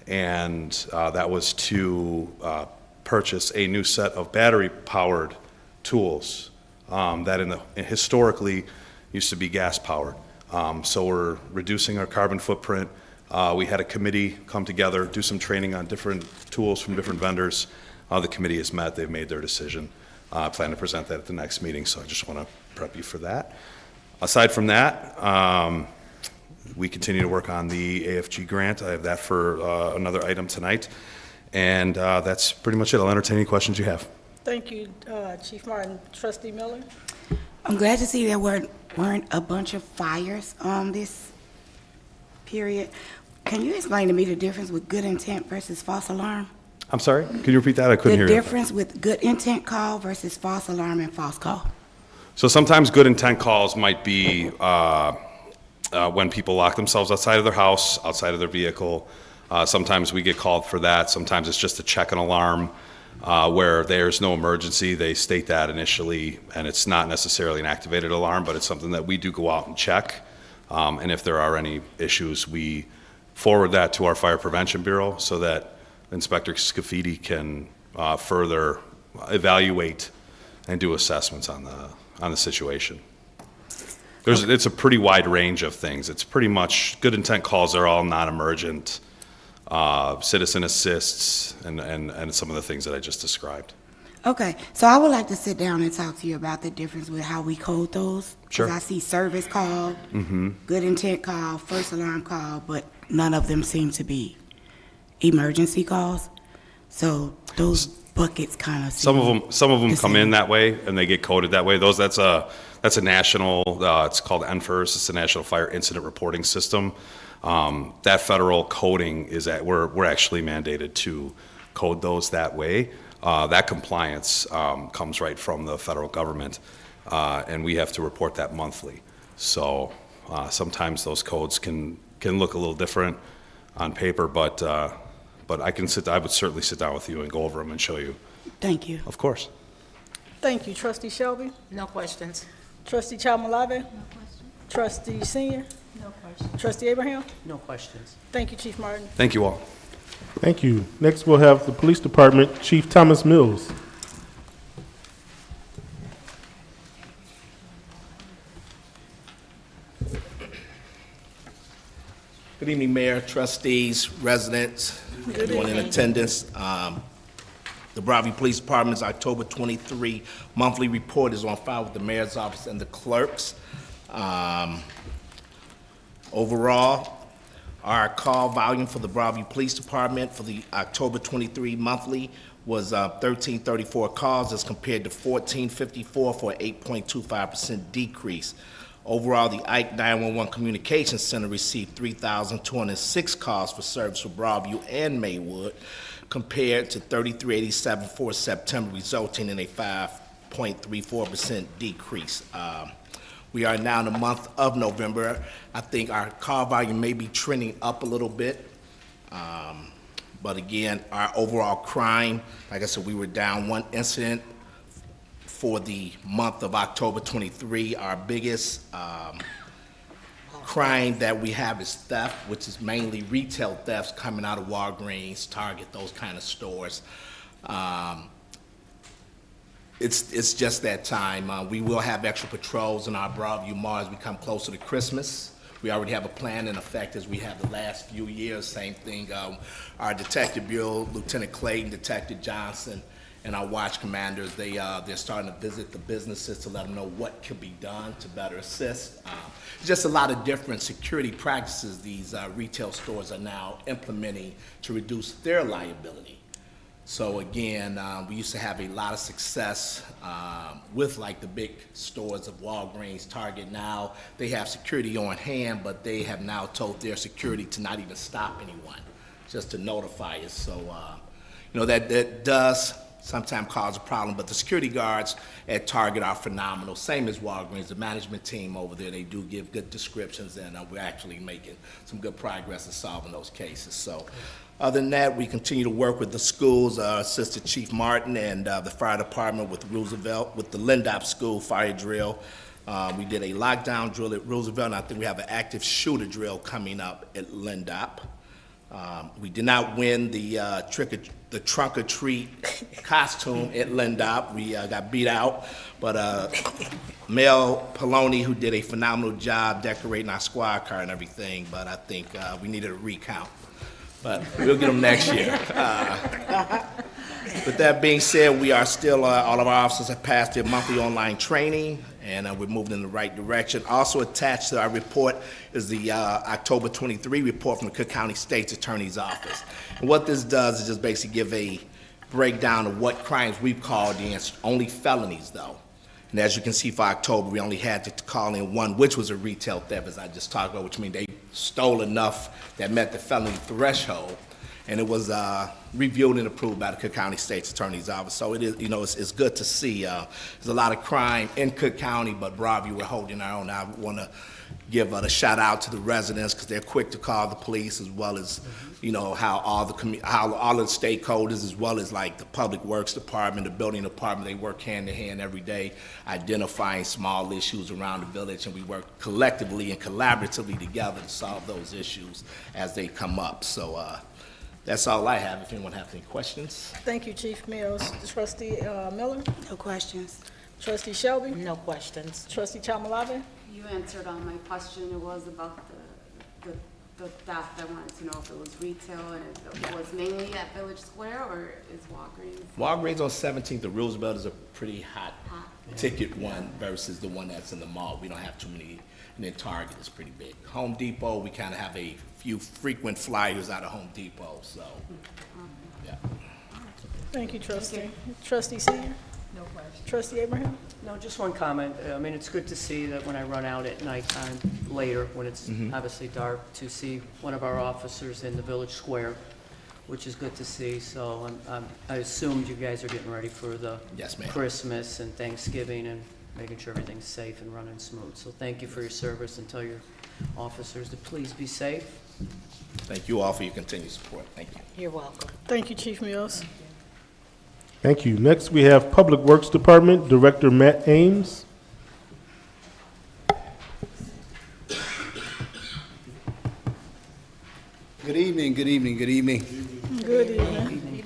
And that was to purchase a new set of battery-powered tools that historically used to be gas-powered. So we're reducing our carbon footprint. We had a committee come together, do some training on different tools from different vendors. The committee has met, they've made their decision. I plan to present that at the next meeting, so I just want to prep you for that. Aside from that, we continue to work on the AFG grant. I have that for another item tonight. And that's pretty much it. I'll entertain any questions you have. Thank you, Chief Martin. Trustee Miller? I'm glad to see there weren't a bunch of fires on this period. Can you explain to me the difference with good intent versus false alarm? I'm sorry? Can you repeat that? I couldn't hear The you. difference with good intent call versus false alarm and false call. So sometimes good intent calls might be when people lock themselves outside of their house, outside of their vehicle. Sometimes we get called for that. Sometimes it's just to check an alarm where there's no emergency. They state that initially, and it's not necessarily an activated alarm, but it's something that we do go out and check. And if there are any issues, we forward that to our Fire Prevention Bureau so that Inspector Scafidi can further evaluate and do assessments on the situation. It's a pretty wide range of things. It's pretty much, good intent calls are all non-emergent, citizen assists, and some of the things that I just described. Okay, so I would like to sit down and talk to you about the difference with how we code those. Sure. Because I see service call, good intent call, first alarm call, but none of them seem to be emergency calls. So those buckets kind of Some of them come in that way and they get coded that way. That's a national. It's called NFIRS. It's the National Fire Incident Reporting System. That federal coding is we're actually mandated to code those that way. That compliance comes right from the federal government, and we have to report that monthly. So sometimes those codes can look a little different on paper, but I would certainly sit down with you and go over them and show you. Thank you. Of course. Thank you. Trustee Shelby? No questions. Trustee Chalmalave? No question. Trustee Senior? No question. Trustee Abraham? No questions. Thank you, Chief Martin. Thank you all. Thank you. Next, we'll have the Police Department, Chief Thomas Mills. Good evening, Mayor, trustees, residents, everyone in attendance. The Broadview Police Department's October 23 monthly report is on file with the Mayor's Office and the clerks. Overall, our call volume for the Broadview Police Department for the October 23 monthly was 1,334 calls as compared to 1,454 for an 8.25% decrease. Overall, the Ike 911 Communications Center received 3,206 calls for service for Broadview and Maywood, compared to 3,387 for September, resulting in a 5.34% decrease. We are now in the month of November. I think our call volume may be trending up a little bit. But again, our overall crime, like I said, we were down one incident for the month of October 23. Our biggest crime that we have is theft, which is mainly retail thefts coming out of Walgreens, Target, those kind of stores. It's just that time. We will have extra patrols in our Broadview Mall as we come closer to Christmas. We already have a plan in effect as we have the last few years. Same thing, our Detective Bureau, Lieutenant Clayton, Detective Johnson, and our watch commanders, they're starting to visit the businesses to let them know what could be done to better assist. Just a lot of different security practices these retail stores are now implementing to reduce their liability. So again, we used to have a lot of success with like the big stores of Walgreens, Target. Now they have security on hand, but they have now told their security to not even stop anyone, just to notify us. So, that does sometimes cause a problem, but the security guards at Target are phenomenal, same as Walgreens. The management team over there, they do give good descriptions, and we're actually making some good progress in solving those cases. So other than that, we continue to work with the schools, Assistant Chief Martin and the fire department with Roosevelt, with the Lindop School fire drill. We did a lockdown drill at Roosevelt, and I think we have an active shooter drill coming up at Lindop. We did not win the trunk or treat costume at Lindop. We got beat out, but Mel Poloni, who did a phenomenal job decorating our squad car and everything, but I think we needed a recount. But we'll get them next year. With that being said, we are still, all of our officers have passed their monthly online training, and we're moving in the right direction. Also attached to our report is the October 23 report from the Cook County State's Attorney's Office. And what this does is just basically give a breakdown of what crimes we've called in, only felonies though. And as you can see for October, we only had to call in one, which was a retail theft, as I just talked about, which means they stole enough that met the felony threshold. And it was reviewed and approved by the Cook County State's Attorney's Office. So it is, it's good to see. There's a lot of crime in Cook County, but Broadview, we're holding our own. I want to give a shout out to the residents because they're quick to call the police, as well as, how all the stakeholders, as well as like the Public Works Department, the Building Department, they work hand in hand every day, identifying small issues around the village, and we work collectively and collaboratively together to solve those issues as they come up. So. That's all I have. If anyone has any questions. Thank you, Chief Mills. Trustee Miller? No questions. Trustee Shelby? No questions. Trustee Chamalave? You answered on my question. It was about the theft. I wanted to know if it was retail and if it was mainly at Village Square or is Walgreens? Walgreens on 17th, the Roosevelt is a pretty hot ticket one versus the one that's in the mall. We don't have too many, and then Target is pretty big. Home Depot, we kind of have a few frequent flyers out of Home Depot, so, yeah. Thank you, Trustee. Trustee Senior? No question. Trustee Abraham? No, just one comment. I mean, it's good to see that when I run out at nighttime, later, when it's obviously dark, to see one of our officers in the Village Square, which is good to see. So I assumed you guys are getting ready for the Yes, ma'am. Christmas and Thanksgiving and making sure everything's safe and running smooth. So thank you for your service, and tell your officers to please be safe. Thank you all for your continued support. Thank you. You're welcome. Thank you, Chief Mills. Thank you. Next, we have Public Works Department Director Matt Ames. Good evening, good evening, good evening. Good evening.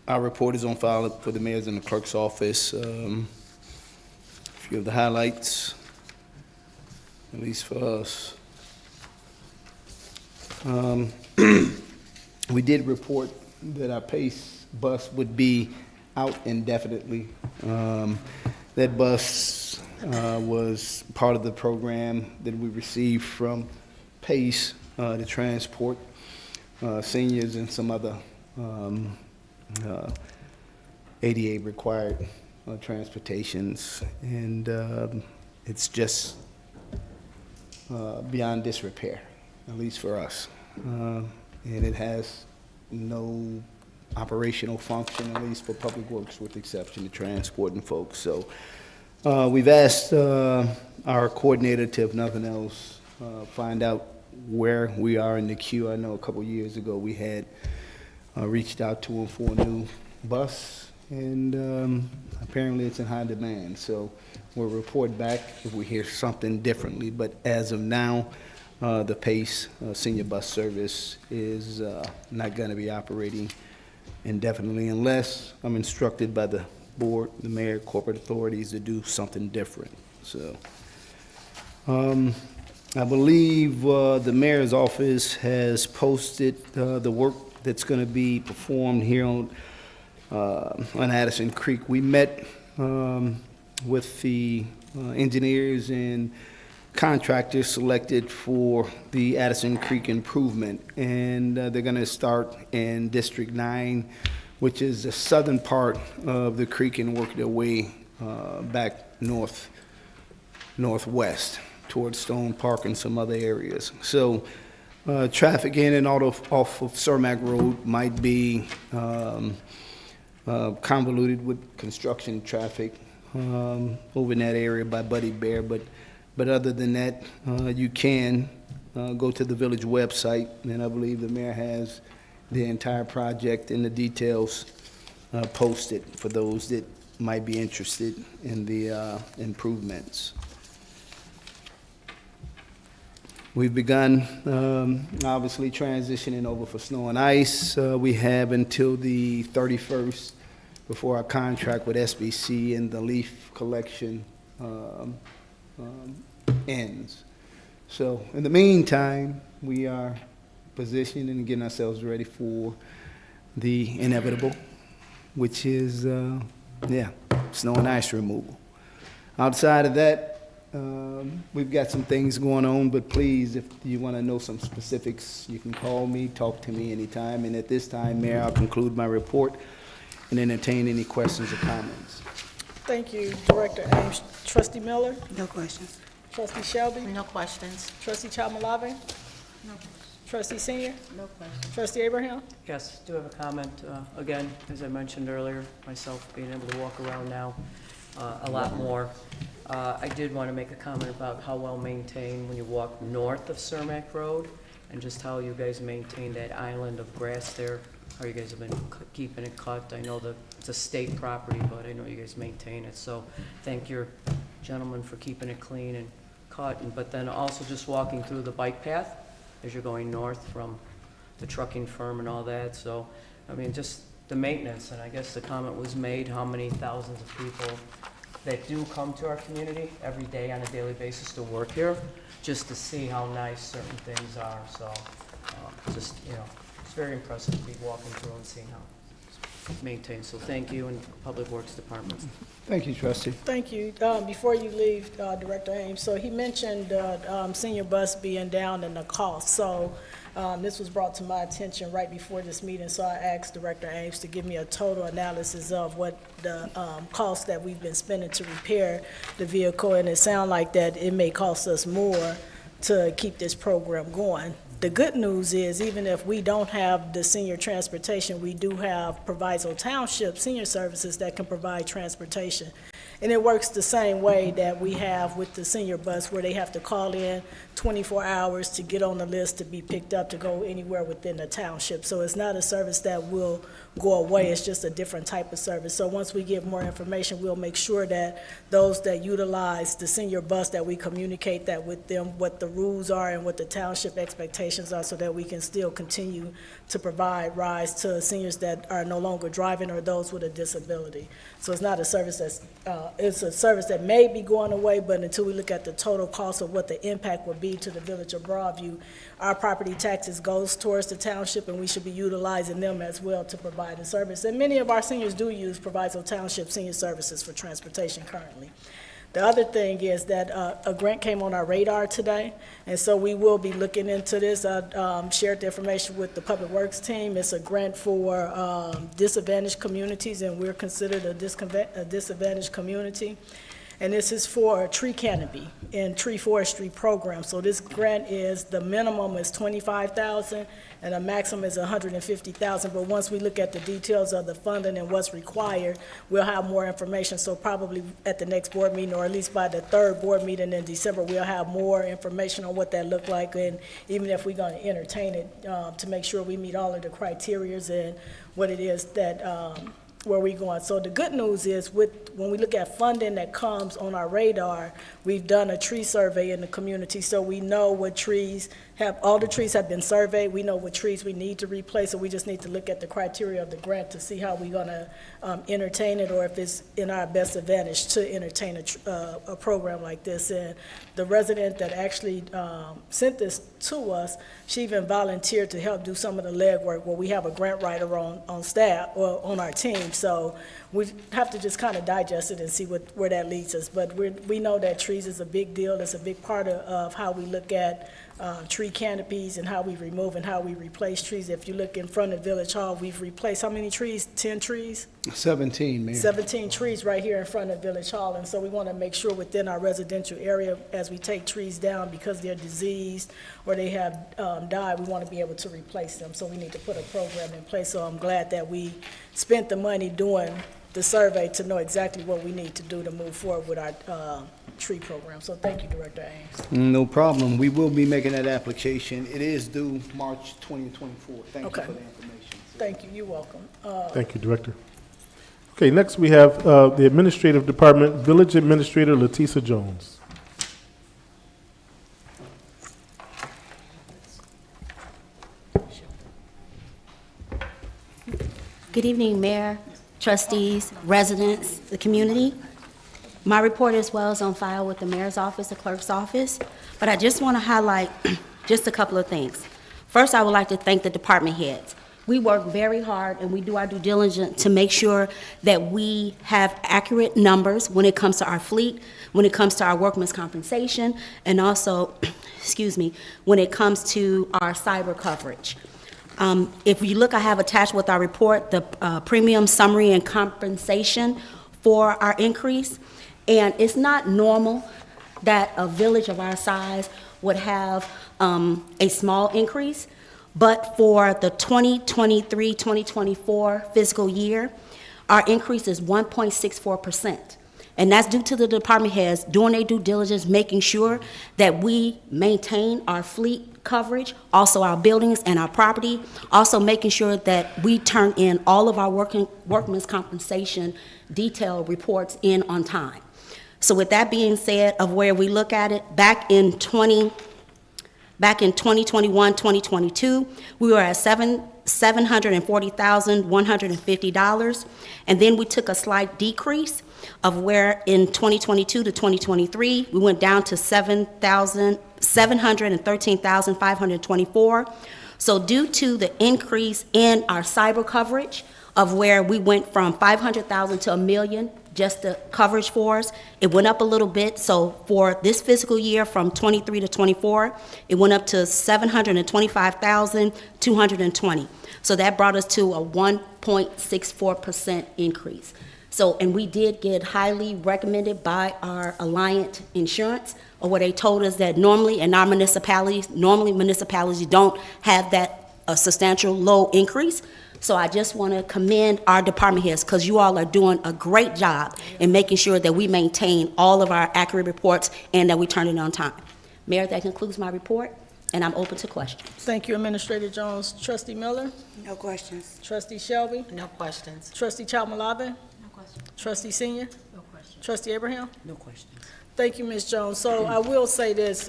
Our report is on file for the mayor's and the clerk's office. A few of the highlights, at least for us. We did report that our PACE bus would be out indefinitely. That bus was part of the program that we received from PACE to transport seniors and some other ADA required transportations, and it's just beyond disrepair, at least for us. And it has no operational function, at least for Public Works, with the exception of transporting folks. So we've asked our coordinator to, if nothing else, find out where we are in the queue. I know a couple years ago we had reached out to them for a new bus, and apparently it's in high demand. So we'll report back if we hear something differently. But as of now, the PACE senior bus service is not going to be operating indefinitely unless I'm instructed by the board, the mayor, corporate authorities to do something different. So I believe the mayor's office has posted the work that's going to be performed here on Addison Creek. We met with the engineers and contractors selected for the Addison Creek improvement, and they're going to start in District 9, which is the southern part of the creek, and work their way back northwest towards Stone Park and some other areas. So traffic in and out off of Cermak Road might be convoluted with construction traffic over in that area by Buddy Bear, but other than that, you can go to the village website, and I believe the mayor has the entire project and the details posted for those that might be interested in the improvements. We've begun, obviously, transitioning over for snow and ice. We have until the 31st before our contract with SBC and the leaf collection ends. So in the meantime, we are positioning and getting ourselves ready for the inevitable, which is, snow and ice removal. Outside of that, we've got some things going on, but please, if you want to know some specifics, you can call me, talk to me anytime. And at this time, Mayor, I'll conclude my report and entertain any questions or comments. Thank you, Director Ames. Trustee Miller? No questions. Trustee Shelby? No questions. Trustee Chalmalave? No. Trustee Senior? No question. Trustee Abraham? Yes, do have a comment. Again, as I mentioned earlier, myself being able to walk around now a lot more. I did want to make a comment about how well maintained when you walk north of Cermak Road and just how you guys maintain that island of grass there, how you guys have been keeping it cut. I know that it's a state property, but I know you guys maintain it. So thank your gentlemen for keeping it clean and cut. But then also just walking through the bike path as you're going north from the trucking firm and all that. So, I mean, just the maintenance, and I guess the comment was made, how many thousands of people that do come to our community every day on a daily basis to work here, just to see how nice certain things are. So, just, it's very impressive to be walking through and seeing how it's maintained. So thank you, and Public Works Department. Thank you, Trustee. Thank you. Before you leave, Director Ames, so he mentioned senior bus being down and the cost. So this was brought to my attention right before this meeting, so I asked Director Ames to give me a total analysis of what the cost that we've been spending to repair the vehicle, and it sounds like that it may cost us more to keep this program going. The good news is, even if we don't have the senior transportation, we do have Proviso Township Senior Services that can provide transportation. And it works the same way that we have with the senior bus, where they have to call in 24 hours to get on the list to be picked up to go anywhere within the township. So it's not a service that will go away, it's just a different type of service. So once we get more information, we'll make sure that those that utilize the senior bus, that we communicate that with them, what the rules are and what the township expectations are, so that we can still continue to provide rides to seniors that are no longer driving or those with a disability. So it's not a service that's, it's a service that may be going away, but until we look at the total cost of what the impact would be to the village of Broadview, our property taxes goes towards the township, and we should be utilizing them as well to provide a service. And many of our seniors do use Proviso Township Senior Services for transportation currently. The other thing is that a grant came on our radar today, and so we will be looking into this. I shared the information with the Public Works team. It's a grant for disadvantaged communities, and we're considered a disadvantaged community. And this is for tree canopy and tree forestry program. So this grant is, the minimum is $25,000 and the maximum is $150,000. But once we look at the details of the funding and what's required, we'll have more information. So probably at the next board meeting, or at least by the third board meeting in December, we'll have more information on what that looked like, and even if we're going to entertain it, to make sure we meet all of the criterias and what it is that where we're going. So the good news is, when we look at funding that comes on our radar, we've done a tree survey in the community, so we know what trees have, all the trees have been surveyed. We know what trees we need to replace, so we just need to look at the criteria of the grant to see how we're going to entertain it, or if it's in our best advantage to entertain a program like this. And the resident that actually sent this to us, she even volunteered to help do some of the legwork, where we have a grant writer on staff, or on our team. So we have to just kind of digest it and see where that leads us. But we know that trees is a big deal. It's a big part of how we look at tree canopies and how we remove and how we replace trees. If you look in front of Village Hall, we've replaced how many trees? 10 trees? 17, Mayor. 17 trees right here in front of Village Hall. And so we want to make sure within our residential area, as we take trees down because they're diseased or they have died, we want to be able to replace them. So we need to put a program in place. So I'm glad that we spent the money doing the survey to know exactly what we need to do to move forward with our tree program. So thank you, Director Ames. No problem. We will be making that application. It is due March 2024. Thank you Okay. for the information. Thank you. You're welcome. Thank you, Director. Okay, next we have the Administrative Department, Village Administrator Letisa Jones. Good evening, Mayor, trustees, residents, the community. My report as well is on file with the mayor's office, the clerk's office, but I just want to highlight just a couple of things. First, I would like to thank the department heads. We work very hard and we do our due diligence to make sure that we have accurate numbers when it comes to our fleet, when it comes to our workman's compensation, and also, excuse me, when it comes to our cyber coverage. If you look, I have attached with our report the premium summary and compensation for our increase. And it's not normal that a village of our size would have a small increase, but for the 2023-2024 fiscal year, our increase is 1.64%. And that's due to the department heads doing their due diligence, making sure that we maintain our fleet coverage, also our buildings and our property, also making sure that we turn in all of our workman's compensation detailed reports in on time. So with that being said, of where we look at it, back in 2021, 2022, we were at $740,150, and then we took a slight decrease of where in 2022 to 2023, we went down to $713,524. So due to the increase in our cyber coverage of where we went from $500,000 to $1 million, just the coverage for us, it went up a little bit. So for this fiscal year from 23 to 24, it went up to $725,220. So that brought us to a 1.64% increase. So, and we did get highly recommended by our Alliant Insurance, or where they told us that normally in our municipalities, municipalities don't have that substantial low increase. So I just want to commend our department heads because you all are doing a great job in making sure that we maintain all of our accurate reports and that we turn it on time. Mayor, that concludes my report, and I'm open to questions. Thank you, Administrator Jones. Trustee Miller? No questions. Trustee Shelby? No questions. Trustee Chalmalave? No questions. Trustee Senior? No questions. Trustee Abraham? No questions. Thank you, Ms. Jones. So I will say this,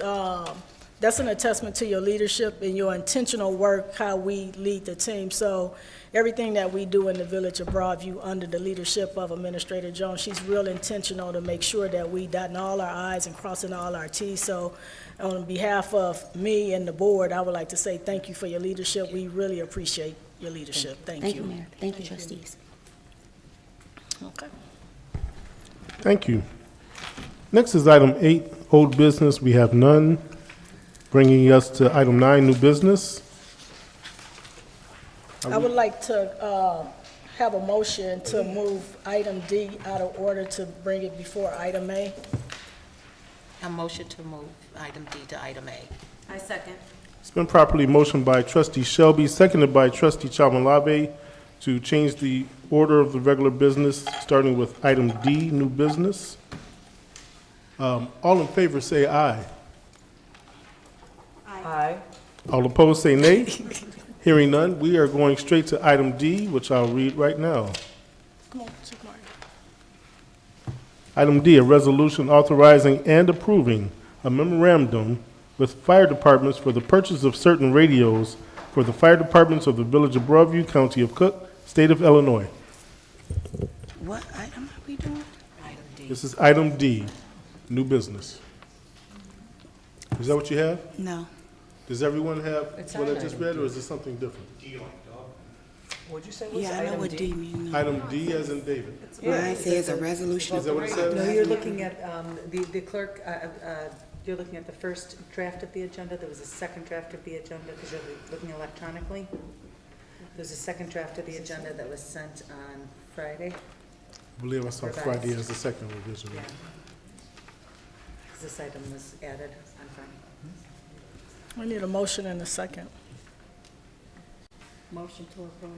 that's an attestment to your leadership and your intentional work, how we lead the team. So everything that we do in the village of Broadview under the leadership of Administrator Jones, she's real intentional to make sure that we dotting all our I's and crossing all our T's. So on behalf of me and the board, I would like to say thank you for your leadership. We really appreciate your leadership. Thank you. Thank you, Mayor. Thank you, trustees. Okay. Thank you. Next is item 8, old business. We have none. Bringing us to item 9, new business. I would like to have a motion to move item D out of order to bring it before item A. A motion to move item D to item A. I second. It's been properly motioned by Trustee Shelby, seconded by Trustee Chalmalave, to change the order of the regular business, starting with item D, new business. All in favor say aye. Aye. All opposed say nay. Hearing none, we are going straight to item D, which I'll read right now. Come on, Chief Martin. Item D, a resolution authorizing and approving a memorandum with fire departments for the purchase of certain radios for the fire departments of the Village of Broadview, County of Cook, State of Illinois. What item are we doing? Item D. This is item D, new business. Is that what you have? No. Does everyone have It's what I on just item read, D. or is it something different? What'd you say? Yeah, I know what D means. Item D as in David. Mine says a resolution. Is that what it says? No, you're looking at, the clerk, you're looking at the first draft of the agenda. There was a second draft of the agenda because you're looking electronically. There's a second draft of the agenda that was sent on Friday. I believe I saw Revised. Friday as the second revision. Yeah. 'Cause this item was added on Friday. We need a motion and a second. Motion to approve.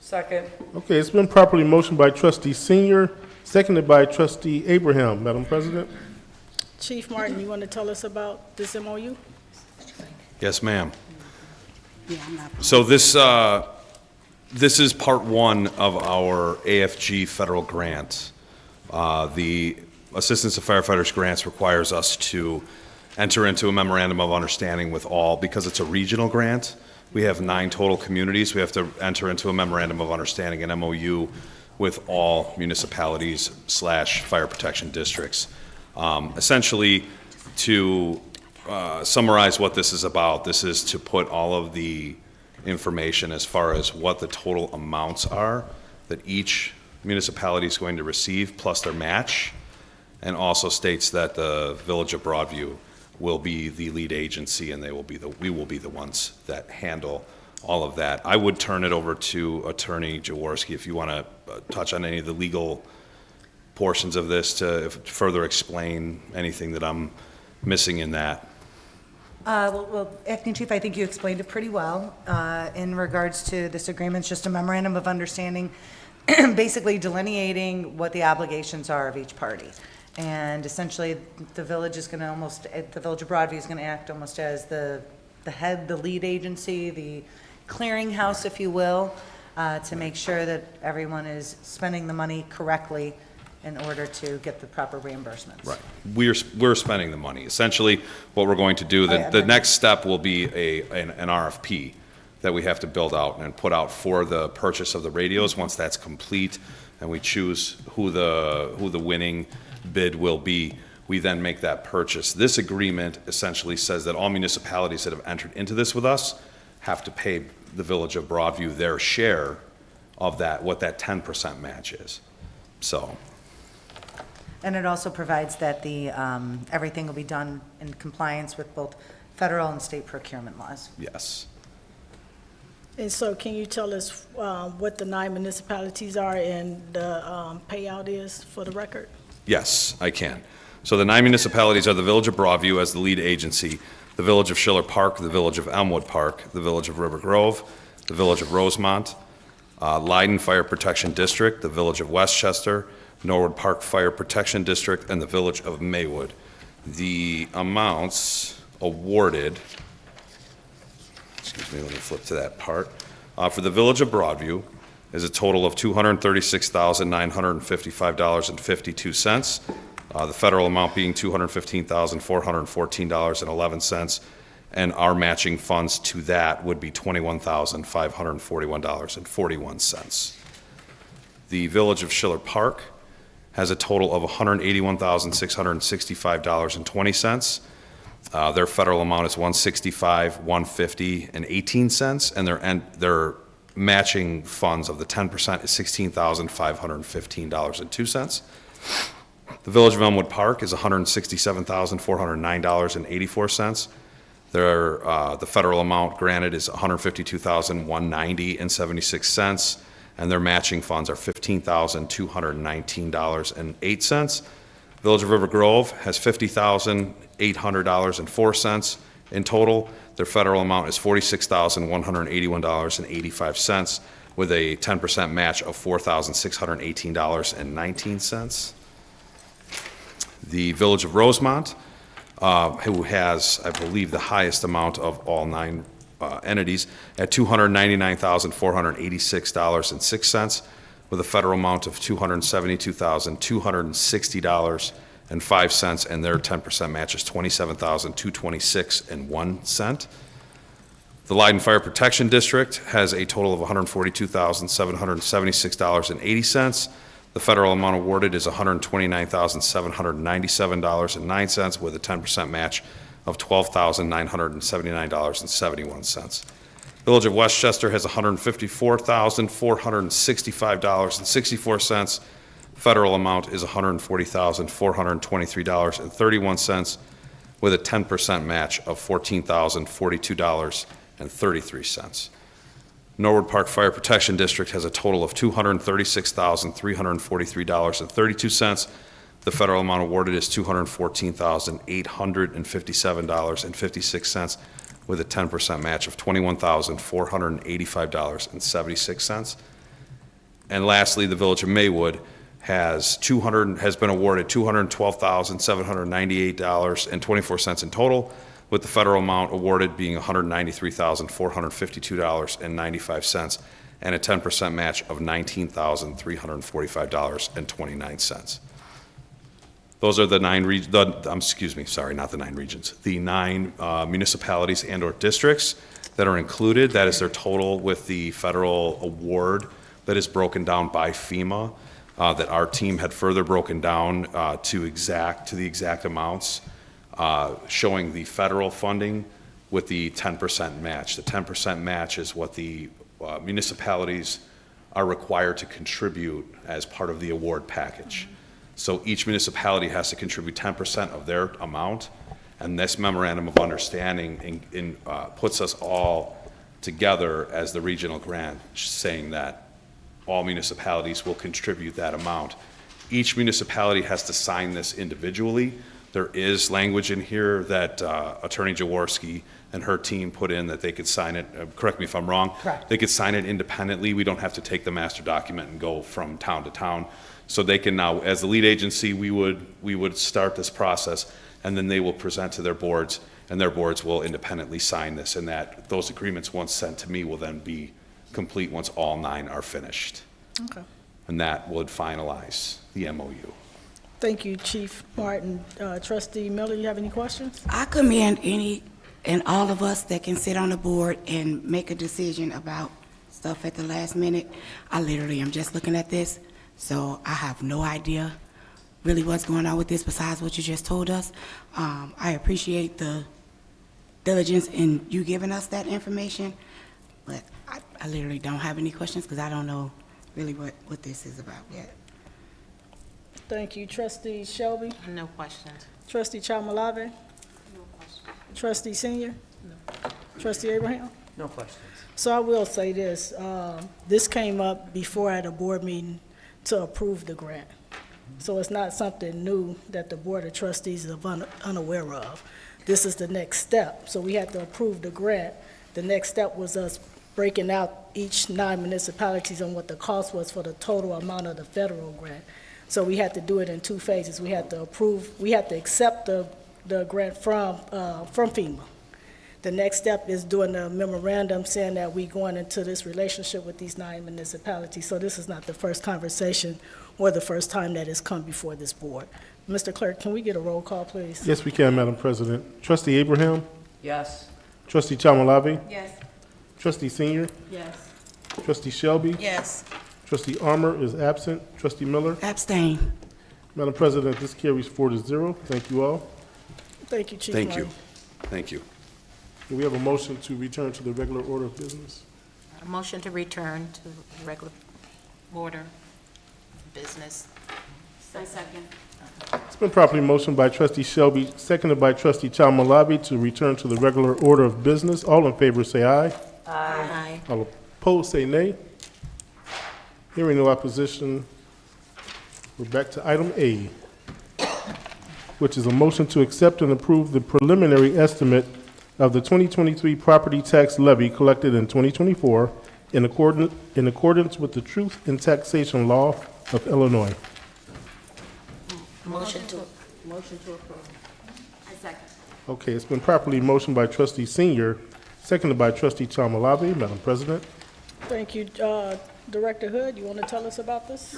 Second. Okay, it's been properly motioned by trustee Senior, seconded by trustee Abraham. Madam President? Chief Martin, you want to tell us about this MOU? Yes, ma'am. Yeah, I'm not. So this is part one of our AFG federal grant. The Assistance to Firefighters Grants requires us to enter into a memorandum of understanding with all, because it's a regional grant. We have 9 total communities. We have to enter into a memorandum of understanding, an MOU, with all municipalities / fire protection districts. Essentially, to summarize what this is about, this is to put all of the information as far as what the total amounts are that each municipality is going to receive, plus their match, and also states that the Village of Broadview will be the lead agency, and we will be the ones that handle all of that. I would turn it over to Attorney Jaworski if you want to touch on any of the legal portions of this to further explain anything that I'm missing in that. Well, Acting Chief, I think you explained it pretty well in regards to this agreement. It's just a memorandum of understanding, basically delineating what the obligations are of each party. And essentially, the village is going to the Village of Broadview is going to act almost as the head, the lead agency, the clearinghouse, if you will, to make sure that everyone is spending the money correctly in order to get the proper reimbursements. Right. We're spending the money. Essentially, what we're going to do, the next step will be an RFP that we have to build out and put out for the purchase of the radios. Once that's complete and we choose who the winning bid will be, we then make that purchase. This agreement essentially says that all municipalities that have entered into this with us have to pay the Village of Broadview their share of that, what that 10% match is. So. And it also provides that everything will be done in compliance with both federal and state procurement laws. Yes. And so can you tell us what the 9 municipalities are and the payout is for the record? Yes, I can. So the 9 municipalities are the Village of Broadview as the lead agency, the Village of Schiller Park, the Village of Elmwood Park, the Village of River Grove, the Village of Rosemont, Leiden Fire Protection District, the Village of Westchester, Norwood Park Fire Protection District, and the Village of Maywood. The amounts awarded, excuse me, let me flip to that part, for the Village of Broadview is a total of $236,955.52. The federal amount being $215,414.11, and our matching funds to that would be $21,541.41. The Village of Schiller Park has a total of $181,665.20. Their federal amount is $165,150.18, and their matching funds of the 10% is $16,515.02. The Village of Elmwood Park is $167,409.84. The federal amount granted is $152,190.76, and their matching funds are $15,219.08. Village of River Grove has $50,800.04 in total. Their federal amount is $46,181.85, with a 10% match of $4,618.19. The Village of Rosemont, who has, I believe, the highest amount of all 9 entities, at $299,486.06, with a federal amount of $272,260.05, and their 10% match is $27,226.01. The Leiden Fire Protection District has a total of $142,776.80. The federal amount awarded is $129,797.09, with a 10% match of $12,979.71. Village of Westchester has $154,465.64. Federal amount is $140,423.31, with a 10% match of $14,042.33. Norwood Park Fire Protection District has a total of $236,343.32. The federal amount awarded is $214,857.56, with a 10% match of $21,485.76. And lastly, the Village of Maywood has been awarded $212,798.24 in total, with the federal amount awarded being $193,452.95, and a 10% match of $19,345.29. Those are the nine municipalities and/or districts that are included. That is their total with the federal award that is broken down by FEMA, that our team had further broken down to the exact amounts, showing the federal funding with the 10% match. The 10% match is what the municipalities are required to contribute as part of the award package. So each municipality has to contribute 10% of their amount, and this memorandum of understanding puts us all together as the regional grant, saying that all municipalities will contribute that amount. Each municipality has to sign this individually. There is language in here that Attorney Jaworski and her team put in that they could sign it, correct me if I'm wrong. Correct. They could sign it independently. We don't have to take the master document and go from town to town. So they can now, as the lead agency, we would start this process, and then they will present to their boards, and their boards will independently sign this, and that those agreements, once sent to me, will then be complete once all 9 are finished. Okay. And that would finalize the MOU. Thank you, Chief Martin. Trustee Miller, you have any questions? I commend any and all of us that can sit on the board and make a decision about stuff at the last minute. I literally am just looking at this, so I have no idea really what's going on with this besides what you just told us. I appreciate the diligence in you giving us that information, but I literally don't have any questions because I don't know really what this is about yet. Thank you. Trustee Shelby? No questions. Trustee Chalmalave? No questions. Trustee Senior? Trustee Abraham? No questions. So I will say this, this came up before at a board meeting to approve the grant. So it's not something new that the Board of Trustees is unaware of. This is the next step. So we had to approve the grant. The next step was us breaking out each 9 municipalities on what the cost was for the total amount of the federal grant. So we had to do it in 2 phases. We had to accept the grant from FEMA. The next step is doing a memorandum saying that we going into this relationship with these 9 municipalities. So this is not the first conversation or the first time that it's come before this board. Mr. Clerk, can we get a roll call, please? Yes, we can, Madam President. Trustee Abraham? Yes. Trustee Chalmalave? Yes. Trustee Senior? Yes. Trustee Shelby? Yes. Trustee Armour is absent. Trustee Miller? Abstain. Madam President, this carries 4-0. Thank you all. Thank you, Chief Thank you. Martin. Thank you. Do we have a motion to return to the regular order of business? A motion to return to regular order of business. Second. It's been properly motioned by Trustee Shelby, seconded by Trustee Chalmalave to return to the regular order of business. All in favor say aye. Aye. All opposed say nay. Hearing no opposition, we're back to item A, which is a motion to accept and approve the preliminary estimate of the 2023 property tax levy collected in 2024 in accordance with the Truth in Taxation Law of Illinois. Motion to approve. I second. Okay, it's been properly motioned by Trustee Senior, seconded by Trustee Chalmalave. Madam President. Thank you. Director Hood, you want to tell us about this,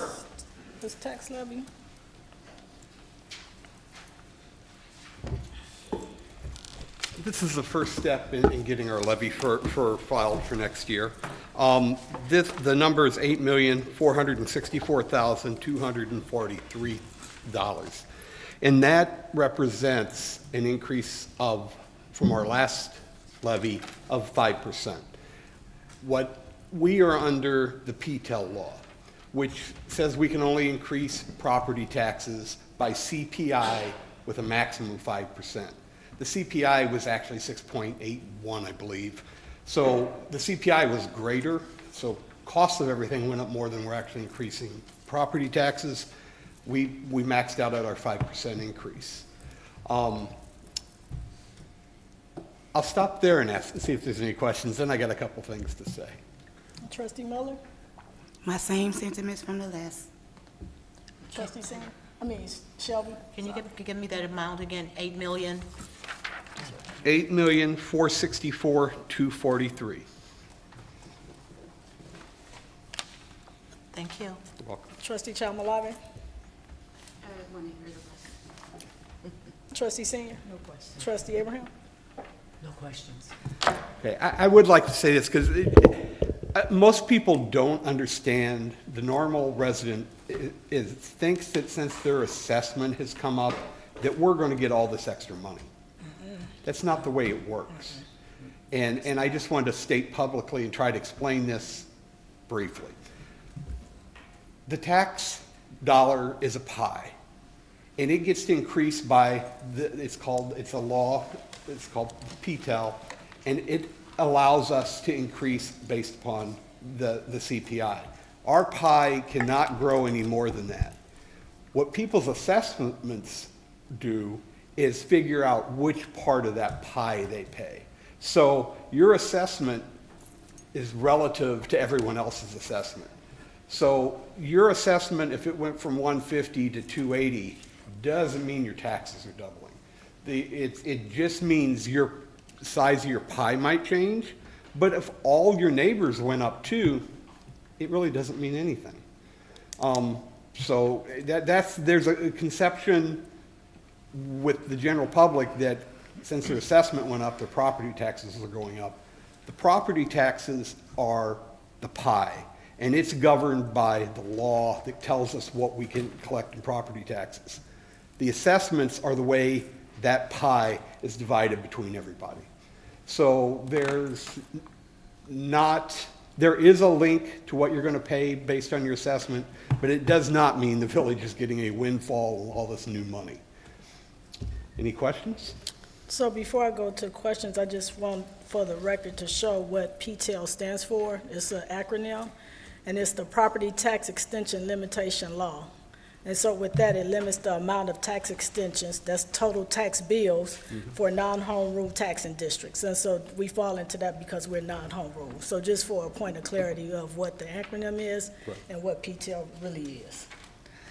this tax levy? This is the first step in getting our levy for filed for next year. The number is $8,464,243. And that represents an increase from our last levy of 5%. What we are under the PTEL law, which says we can only increase property taxes by CPI with a maximum of 5%. The CPI was actually 6.81, I believe. So the CPI was greater, so cost of everything went up more than we're actually increasing property taxes. We maxed out at our 5% increase. I'll stop there and see if there's any questions, then I got a couple things to say. Trustee Miller? My same sentiments from the last. Trustee Singer? Shelby? Can you give me that amount again? 8 million? $8,464,243. Thank you. You're welcome. Trustee Chalmalabi? I want to hear the question. Trustee Senior? No questions. Trustee Abraham? No questions. Okay, I would like to say this because most people don't understand. The normal resident thinks that since their assessment has come up, that we're going to get all this extra money. That's not the way it works. And I just wanted to state publicly and try to explain this briefly. The tax dollar is a pie, and it gets to increase by, it's a law, it's called PTEL, and it allows us to increase based upon the CPI. Our pie cannot grow any more than that. What people's assessments do is figure out which part of that pie they pay. So your assessment is relative to everyone else's assessment. So your assessment, if it went from 150 to 280, doesn't mean your taxes are doubling. It just means your size of your pie might change, but if all your neighbors went up too, it really doesn't mean anything. So there's a conception with the general public that since their assessment went up, their property taxes are going up. The property taxes are the pie, and it's governed by the law that tells us what we can collect in property taxes. The assessments are the way that pie is divided between everybody. So there is a link to what you're going to pay based on your assessment, but it does not mean the village is getting a windfall of all this new money. Any questions? So before I go to questions, I just want for the record to show what PTEL stands for. It's an acronym, and it's the Property Tax Extension Limitation Law. And so with that, it limits the amount of tax extensions, that's total tax bills, for non-home rule taxing districts. And so we fall into that because we're non-home rule. So just for a point of clarity of what the acronym is and what PTEL really is.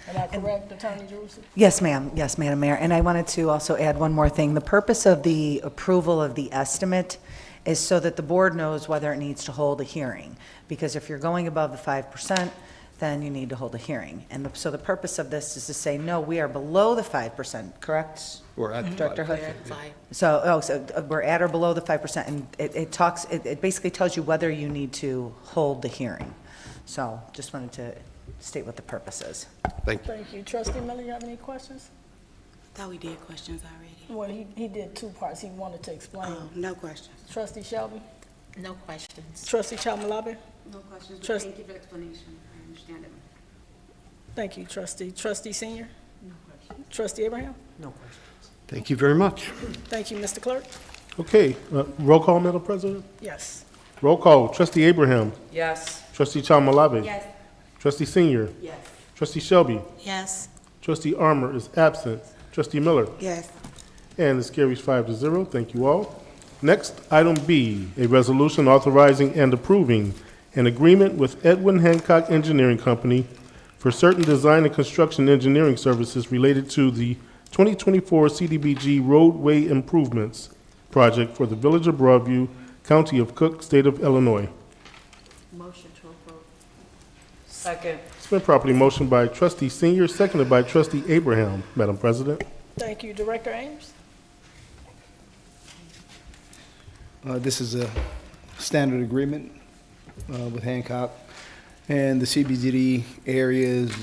Am I correct, Attorney Jerusalem? Yes, ma'am. Yes, Madam Mayor. And I wanted to also add one more thing. The purpose of the approval of the estimate is so that the board knows whether it needs to hold a hearing. Because if you're going above the 5%, then you need to hold a hearing. And so the purpose of this is to say, no, we are below the 5%, correct? We're at Director We're Hood? at 5. So we're at or below the 5%, and it basically tells you whether you need to hold the hearing. So just wanted to state what the purpose is. Thank you. Thank you. Trustee Miller, you have any questions? Thought we did questions already. Well, he did two parts. He wanted to explain. No questions. Trustee Shelby? No questions. Trustee Chalmalabi? No questions, but Trust- thank you for the explanation. I understand it. Thank you, Trustee. Trustee Senior? No questions. Trustee Abraham? No questions. Thank you very much. Thank you, Mr. Clerk. Okay, roll call, Madam President? Yes. Roll call, Trustee Abraham. Yes. Trustee Chalmalabi. Yes. Trustee Senior. Yes. Trustee Shelby. Yes. Trustee Armour is absent. Trustee Miller. Yes. And this carries 5-0. Thank you all. Next, item B, a resolution authorizing and approving an agreement with Edwin Hancock Engineering Company for certain design and construction engineering services related to the 2024 CDBG roadway improvements project for the Village of Broadview, County of Cook, State of Illinois. Motion to approve. Second. It's been properly motioned by Trustee Senior, seconded by Trustee Abraham. Madam President. Thank you. Director Ames? This is a standard agreement with Hancock, and the CBGD areas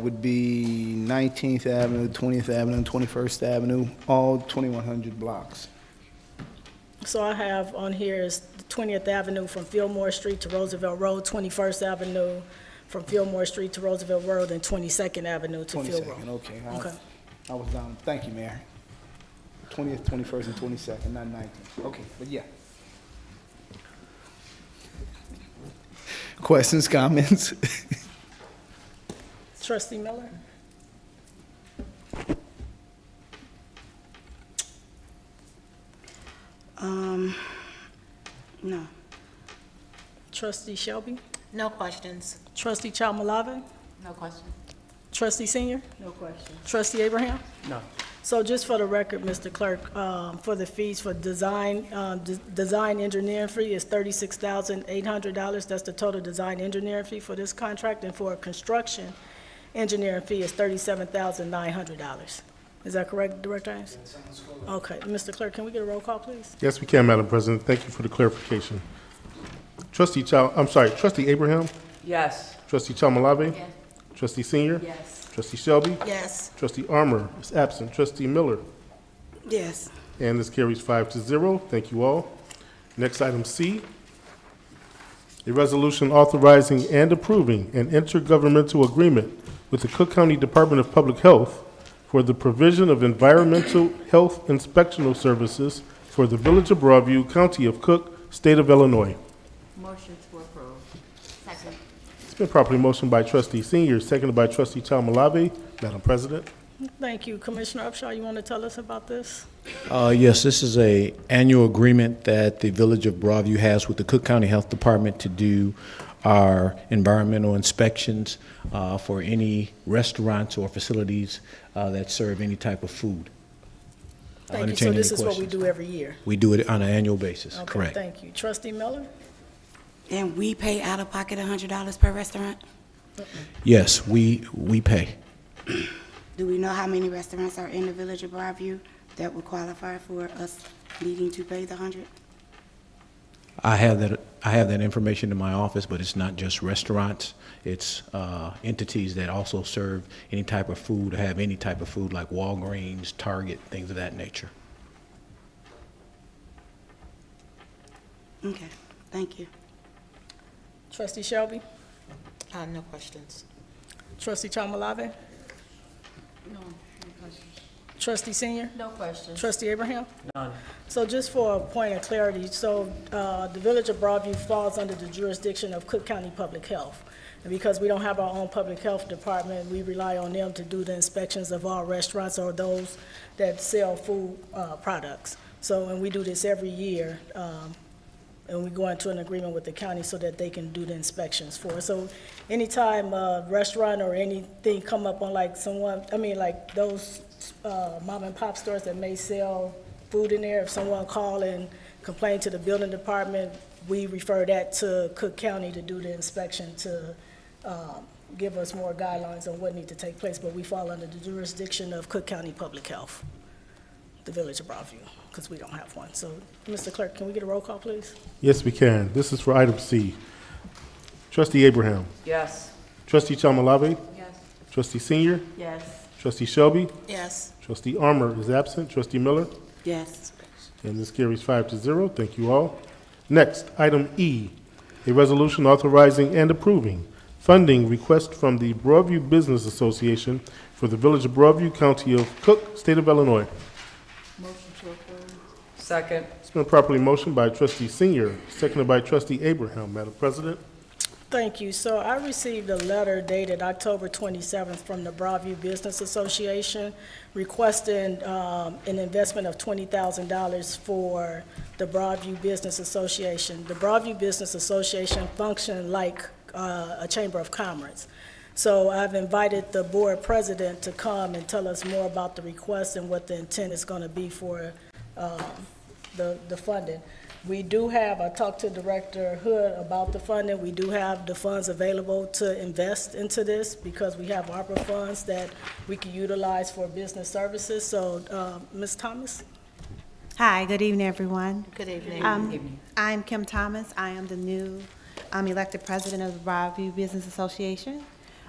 would be 19th Avenue, 20th Avenue, and 21st Avenue, all 2100 blocks. So I have on here is 20th Avenue from Fillmore Street to Roosevelt Road, 21st Avenue from Fillmore Street to Roosevelt Road, and 22nd Avenue to Field Road. 22nd, okay. Okay. I was down, thank you, Mayor. 20th, 21st, and 22nd, not 19th. Okay, but yeah. Questions, comments? Trustee Miller? No. Trustee Shelby? No questions. Trustee Chalmalave? No question. Trustee Senior? No question. Trustee Abraham? No. So just for the record, Mr. Clerk, for the fees for design engineering fee is $36,800. That's the total design engineering fee for this contract, and for a construction engineering fee is $37,900. Is that correct, Director Ames? That sounds correct. Okay, Mr. Clerk, can we get a roll call, please? Yes, we can, Madam President. Thank you for the clarification. Trustee Abraham? Yes. Trustee Chalmalave? Yes. Trustee Senior? Yes. Trustee Shelby? Yes. Trustee Armour is absent. Trustee Miller? Yes. And this carries 5-0. Thank you all. Next, item C, a resolution authorizing and approving an intergovernmental agreement with the Cook County Department of Public Health for the provision of environmental health inspectional services for the Village of Broadview, County of Cook, State of Illinois. Motion to approve. Second. It's been properly motioned by Trustee Senior, seconded by Trustee Chalmalave. Madam President. Thank you. Commissioner Upshaw, you want to tell us about this? Yes, this is a annual agreement that the Village of Broadview has with the Cook County Health Department to do our environmental inspections for any restaurants or facilities that serve any type of food. I'll Thank you. So entertain this any is what we questions. do every year? We do it on an annual basis, Okay, correct. thank you. Trustee Miller? And we pay out of pocket $100 per restaurant? Yes, we pay. Do we know how many restaurants are in the Village of Broadview that would qualify for us needing to pay the 100? I have that information in my office, but it's not just restaurants. It's entities that also serve any type of food, or have any type of food like Walgreens, Target, things of that nature. Okay, thank you. Trustee Shelby? No questions. Trustee Chalmalave? No questions. Trustee Senior? No questions. Trustee Abraham? None. So just for a point of clarity, so the Village of Broadview falls under the jurisdiction of Cook County Public Health. And because we don't have our own public health department, we rely on them to do the inspections of all restaurants or those that sell food products. So, and we do this every year, and we go into an agreement with the county so that they can do the inspections for us. So anytime a restaurant or anything come up on like like those mom and pop stores that may sell food in there, if someone call and complain to the building department, we refer that to Cook County to do the inspection to give us more guidelines on what need to take place. But we fall under the jurisdiction of Cook County Public Health, the Village of Broadview, because we don't have one. So, Mr. Clerk, can we get a roll call, please? Yes, we can. This is for item C. Trustee Abraham. Yes. Trustee Chalmalave. Yes. Trustee Senior. Yes. Trustee Shelby. Yes. Trustee Armour is absent. Trustee Miller. Yes. And this carries 5-0. Thank you all. Next, item E, a resolution authorizing and approving funding request from the Broadview Business Association for the Village of Broadview, County of Cook, State of Illinois. Motion to approve. Second. It's been properly motioned by Trustee Senior, seconded by Trustee Abraham. Madam President. Thank you. So I received a letter dated October 27th from the Broadview Business Association requesting an investment of $20,000 for the Broadview Business Association. The Broadview Business Association functions like a Chamber of Commerce. So I've invited the board president to come and tell us more about the request and what the intent is going to be for the funding. We do have, I talked to Director Hood about the funding. We do have the funds available to invest into this because we have ARPA funds that we can utilize for business services. So, Ms. Thomas? Hi, good evening, everyone. Good evening. I'm Kim Thomas. I am the new elected president of the Broadview Business Association.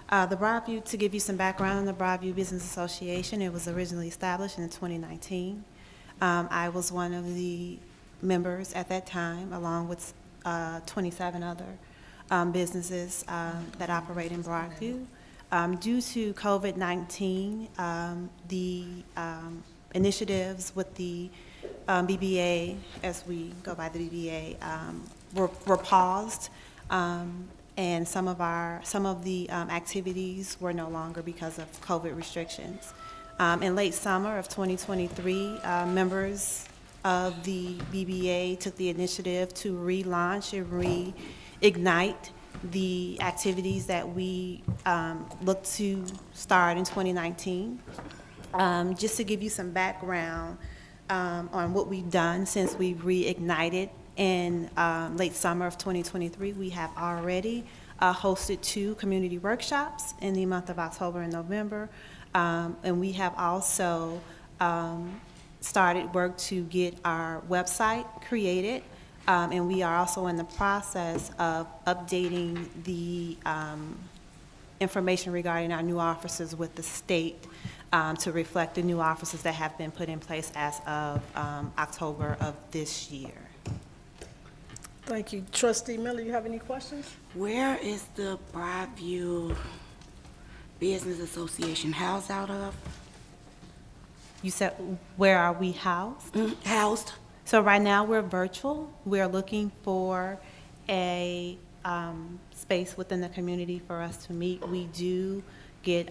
The Broadview, to give you some background on the Broadview Business Association, it was originally established in 2019. I was one of the members at that time, along with 27 other businesses that operate in Broadview. Due to COVID-19, the initiatives with the BBA, as we go by the BBA, were paused, and some of the activities were no longer because of COVID restrictions. In late summer of 2023, members of the BBA took the initiative to relaunch and reignite the activities that we look to start in 2019. Just to give you some background on what we've done since we reignited in late summer of 2023, we have already hosted 2 community workshops in the month of October and November, and we have also started work to get our website created. And we are also in the process of updating the information regarding our new officers with the state to reflect the new officers that have been put in place as of October of this year. Thank you. Trustee Miller, you have any questions? Where is the Broadview Business Association housed out of? You said, where are we housed? Housed. So right now, we're virtual. We're looking for a space within the community for us to meet. We do get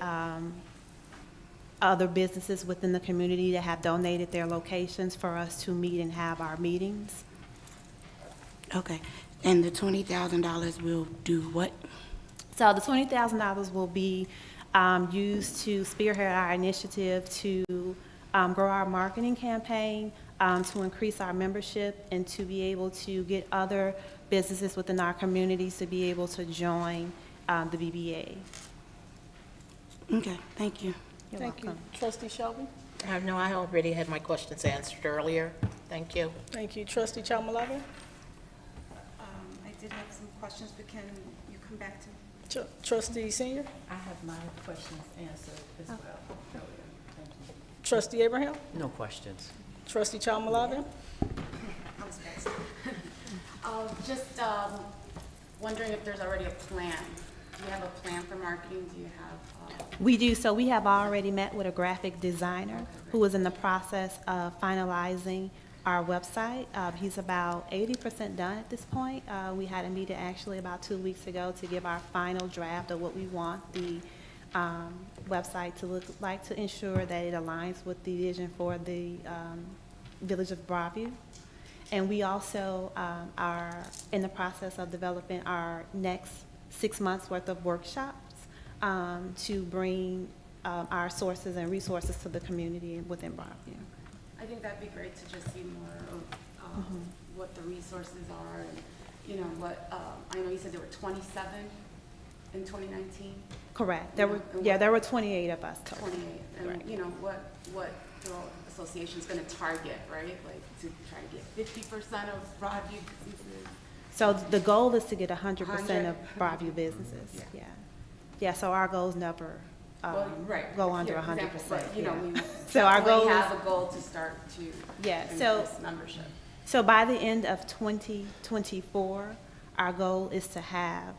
other businesses within the community that have donated their locations for us to meet and have our meetings. Okay. And the $20,000 will do what? So the $20,000 will be used to spearhead our initiative to grow our marketing campaign, to increase our membership, and to be able to get other businesses within our communities to be able to join the BBA. Okay, thank you. You're Thank welcome. you. Trustee Shelby? No, I already had my questions answered earlier. Thank you. Thank you. Trustee Chalmalava? I did have some questions, but can you come back to? Trustee Senior? I have my questions answered as well earlier. Thank you. Trustee Abraham? No questions. Trustee Chalmalava? I was fast. Just wondering if there's already a plan. Do you have a plan for marketing? Do you have? We do. So we have already met with a graphic designer who is in the process of finalizing our website. He's about 80% done at this point. We had a meeting actually about 2 weeks ago to give our final draft of what we want the website to look like, to ensure that it aligns with the vision for the Village of Broadview. And we also are in the process of developing our next 6 months worth of workshops to bring our sources and resources to the community within Broadview. I think that'd be great to just see more of what the resources are, and you know what. I know you said there were 27 in 2019. Correct. There were 28 of us total. 28, and Correct. you know what the association's going to target, right? Like to try to get 50% of Broadview businesses. So the goal is to get 100% of Broadview businesses. Yeah. Yeah. So our goals never go under 100%. But, you know, we so our goal have is a goal to start to increase membership. So by the end of 2024, our goal is to have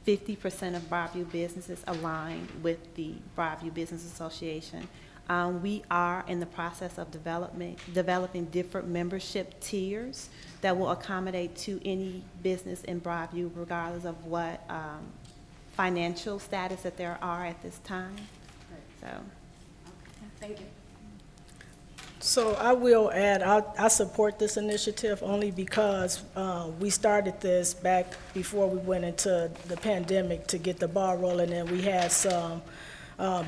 50% of Broadview businesses aligned with the Broadview Business Association. We are in the process of developing different membership tiers that will accommodate to any business in Broadview, regardless of what financial status that there are at this time. So, thank you. So I will add, I support this initiative only because we started this back before we went into the pandemic to get the ball rolling, and we had some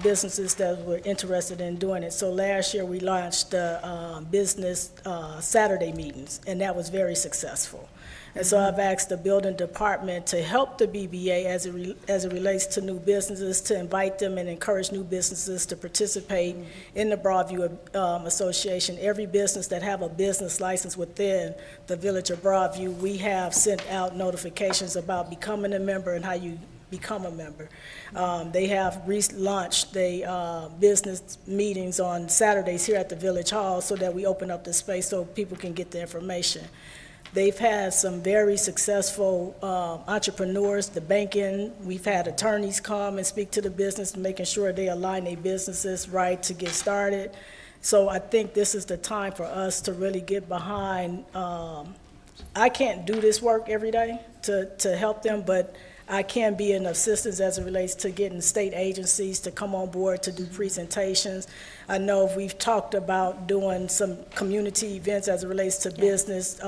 businesses that were interested in doing it. So last year we launched the business Saturday meetings, and that was very successful. And so I've asked the building department to help the BBA as it relates to new businesses, to invite them and encourage new businesses to participate in the Broadview Association. Every business that have a business license within the Village of Broadview, we have sent out notifications about becoming a member and how you become a member. They have launched business meetings on Saturdays here at the Village Hall so that we open up the space so people can get the information. They've had some very successful entrepreneurs, the banking. We've had attorneys come and speak to the business, making sure they align their businesses right to get started. So I think this is the time for us to really get behind. I can't do this work every day to help them, but I can be an assistance as it relates to getting state agencies to come on board to do presentations. I know we've talked about doing some community events as it relates to business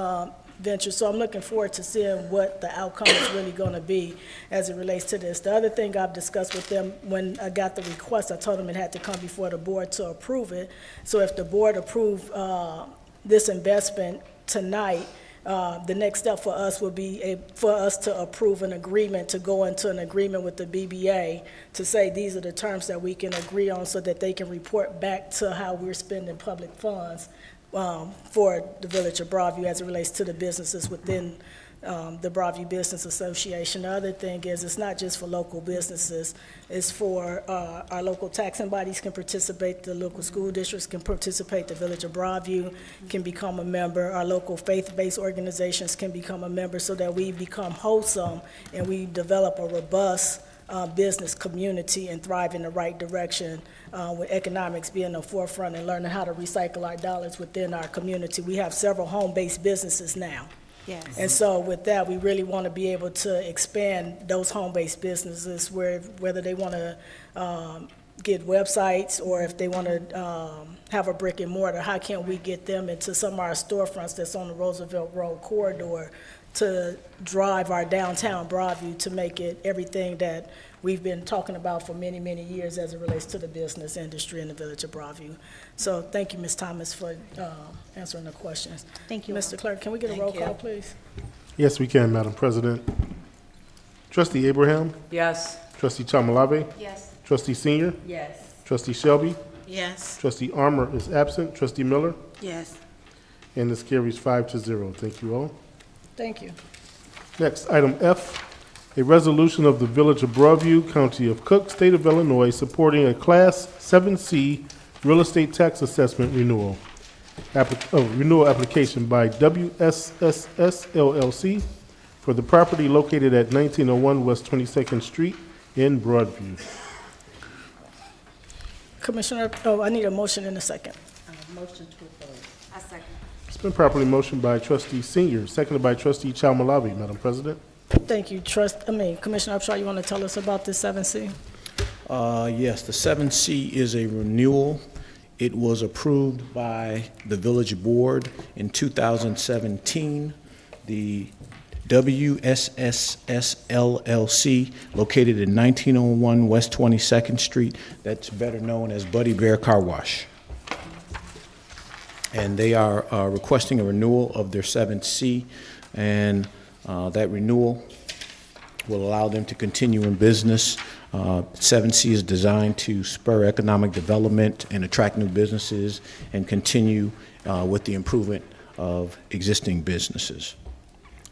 ventures, so I'm looking forward to seeing what the outcome is really going to be as it relates to this. The other thing I've discussed with them, when I got the request, I told them it had to come before the board to approve it. So if the board approved this investment tonight, the next step for us would be for us to approve an agreement, to go into an agreement with the BBA to say these are the terms that we can agree on so that they can report back to how we're spending public funds for the Village of Broadview as it relates to the businesses within the Broadview Business Association. The other thing is it's not just for local businesses, it's for our local taxing bodies can participate, the local school districts can participate, the Village of Broadview can become a member, our local faith-based organizations can become a member so that we become wholesome and we develop a robust business community and thrive in the right direction with economics being the forefront and learning how to recycle our dollars within our community. We have several home-based businesses now. Yes. And so with that, we really want to be able to expand those home-based businesses whether they want to get websites or if they want to have a brick and mortar, how can we get them into some of our storefronts that's on the Roosevelt Road corridor to drive our downtown Broadview to make it everything that we've been talking about for many, many years as it relates to the business industry in the Village of Broadview. So thank you, Ms. Thomas, for answering the questions. Thank you. Mr. Clerk, can we get a roll call, please? Yes, we can, Madam President. Trustee Abraham? Yes. Trustee Chamalave? Yes. Trustee Senior? Yes. Trustee Shelby? Yes. Trustee Armour is absent. Trustee Miller? Yes. And this carries 5-0. Thank you all. Thank you. Next, item F, a resolution of the Village of Broadview, County of Cook, State of Illinois, supporting a Class 7C real estate tax assessment renewal. Renewal application by WSSS LLC for the property located at 1901 West 22nd Street in Broadview. Commissioner, I need a motion in a second. Motion to approve. A second. It's been properly motioned by Trustee Senior, seconded by Trustee Chamalave, Madam President. Thank you, Commissioner Upshaw, you want to tell us about this 7C? Yes, the 7C is a renewal. It was approved by the Village Board in 2017. The WSSS LLC, located in 1901 West 22nd Street, that's better known as Buddy Bear Car Wash. And they are requesting a renewal of their 7C, and that renewal will allow them to continue in business. 7C is designed to spur economic development and attract new businesses and continue with the improvement of existing businesses.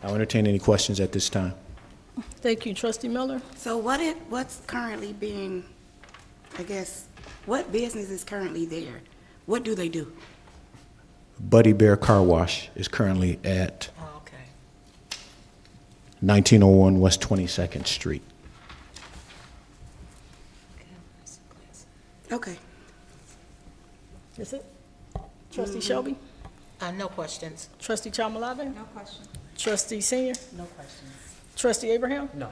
I'll entertain any questions at this time. Thank you, Trustee Miller. So what's currently being, I guess, what business is currently there? What do they do? Buddy Bear Car Wash is currently at Oh, okay. 1901 West 22nd Street. Okay. Is it? Trustee Shelby? No questions. Trustee Chamalave? No question. Trustee Senior? No questions. Trustee Abraham? No.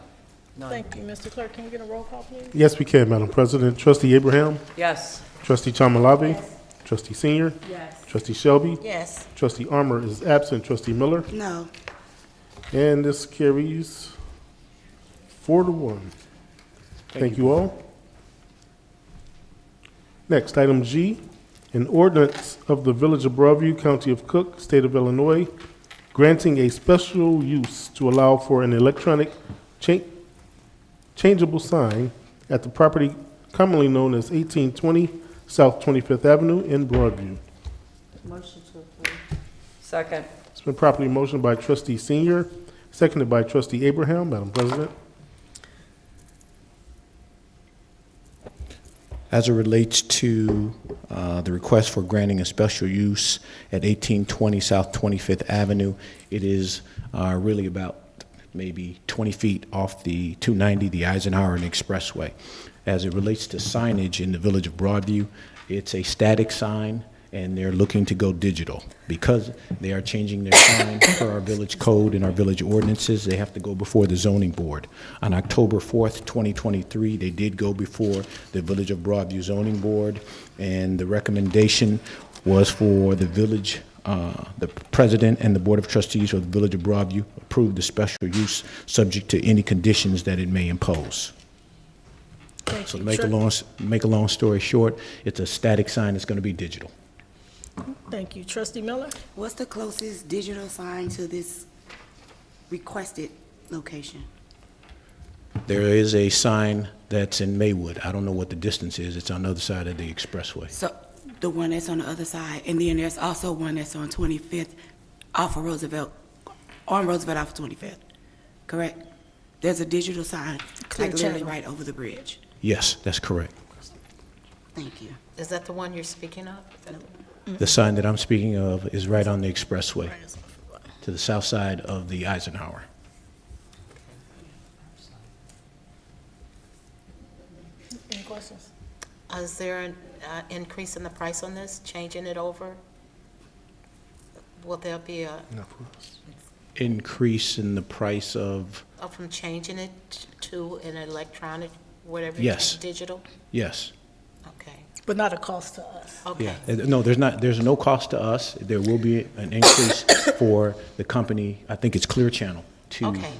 None. Thank you, Mr. Clerk. Can we get a roll call, please? Yes, we can, Madam President. Trustee Abraham? Yes. Trustee Chamalave? Trustee Senior? Yes. Trustee Shelby? Yes. Trustee Armour is absent. Trustee Miller? No. And this carries 4-1. Thank you all. Next, item G, an ordinance of the Village of Broadview, County of Cook, State of Illinois, granting a special use to allow for an electronic changeable sign at the property commonly known as 1820 South 25th Avenue in Broadview. Motion to approve. Second. It's been properly motioned by Trustee Senior, seconded by Trustee Abraham. Madam President. As it relates to the request for granting a special use at 1820 South 25th Avenue, it is really about maybe 20 feet off the 290, the Eisenhower and Expressway. As it relates to signage in the village of Broadview, it's a static sign, and they're looking to go digital. Because they are changing their sign per our village code and our village ordinances, they have to go before the zoning board. On October 4th, 2023, they did go before the Village of Broadview Zoning Board, and the recommendation was for the village, the president and the board of trustees of the Village of Broadview approve the special use subject to any conditions that it may impose. So to make a long story short, it's a static sign that's going to be digital. Thank you. Trustee Miller? What's the closest digital sign to this requested location? There is a sign that's in Maywood. I don't know what the distance is. It's on the other side of the expressway. So the one that's on the other side, and then there's also one that's on 25th off of Roosevelt, on Roosevelt off of 25th, correct? There's a digital sign, Clear like literally channel. right over the bridge. Yes, that's correct. Thank you. Is that the one you're speaking of? Is that the- The sign that I'm speaking of is right on the expressway to the south side of the Eisenhower. Any questions? Is there an increase in the price on this, changing it over? Will there be a, Increase in the price of, from changing it to an electronic, whatever? Yes. Digital? yes. Okay. But not a cost to us. Okay. Yeah, no, there's no cost to us. There will be an increase for the company, I think it's Clear Channel, to Okay.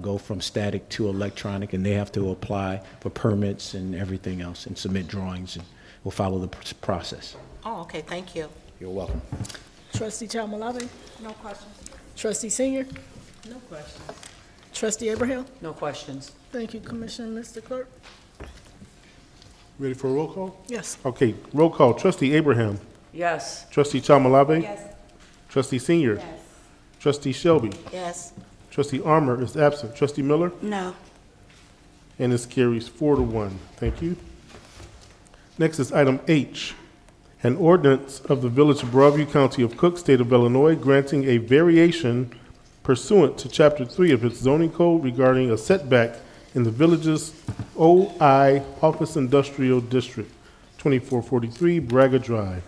go from static to electronic, and they have to apply for permits and everything else and submit drawings, and we'll follow the process. Oh, okay, thank you. You're welcome. Trustee Chalmalabi? No questions. Trustee Senior? No questions. Trustee Abraham? No questions. Thank you, Commissioner. Mr. Clerk? Ready for a roll call? Yes. Okay, roll call. Trustee Abraham. Yes. Trustee Chalmalabi. Yes. Trustee Senior. Yes. Trustee Shelby. Yes. Trustee Armour is absent. Trustee Miller? No. And this carries 4-1. Thank you. Next is item H, an ordinance of the Village of Broadview, County of Cook, State of Illinois, granting a variation pursuant to Chapter 3 of its zoning code regarding a setback in the village's OI Office Industrial District, 2443 Braga Drive.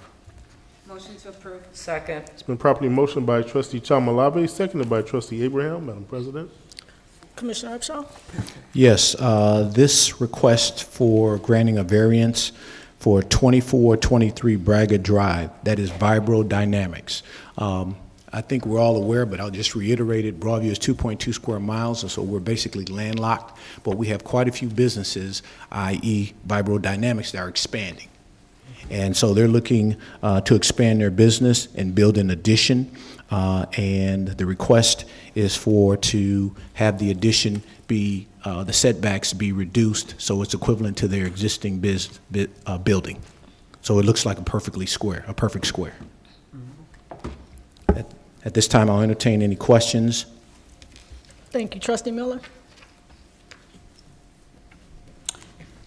Motion to approve. Second. It's been properly motioned by Trustee Chalmalabi, seconded by Trustee Abraham. Madam President. Commissioner Upshaw? Yes, this request for granting a variance for 2423 Braga Drive, that is Vibro Dynamics. I think we're all aware, but I'll just reiterate it. Broadview is 2.2 square miles, and so we're basically landlocked, but we have quite a few businesses, i.e. Vibro Dynamics, that are expanding. And so they're looking to expand their business and build an addition, and the request is to have the addition be, the setbacks be reduced so it's equivalent to their existing building. So it looks like a perfect square. At this time, I'll entertain any questions. Thank you. Trustee Miller?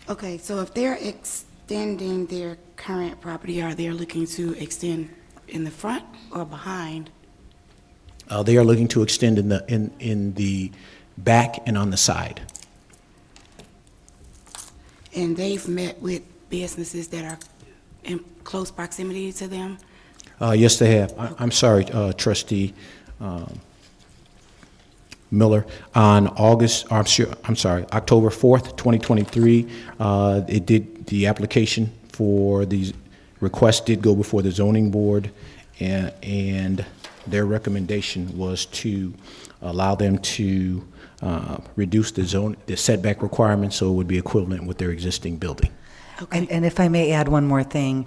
Okay, so if they're extending their current property, are they looking to extend in the front or behind? They are looking to extend in the back and on the side. And they've met with businesses that are in close proximity to them? Yes, they have. I'm sorry, Trustee Miller. On October 4th, 2023, the application for the request did go before the zoning board, and their recommendation was to allow them to reduce the setback requirements so it would be equivalent with their existing building. And if I may add one more thing,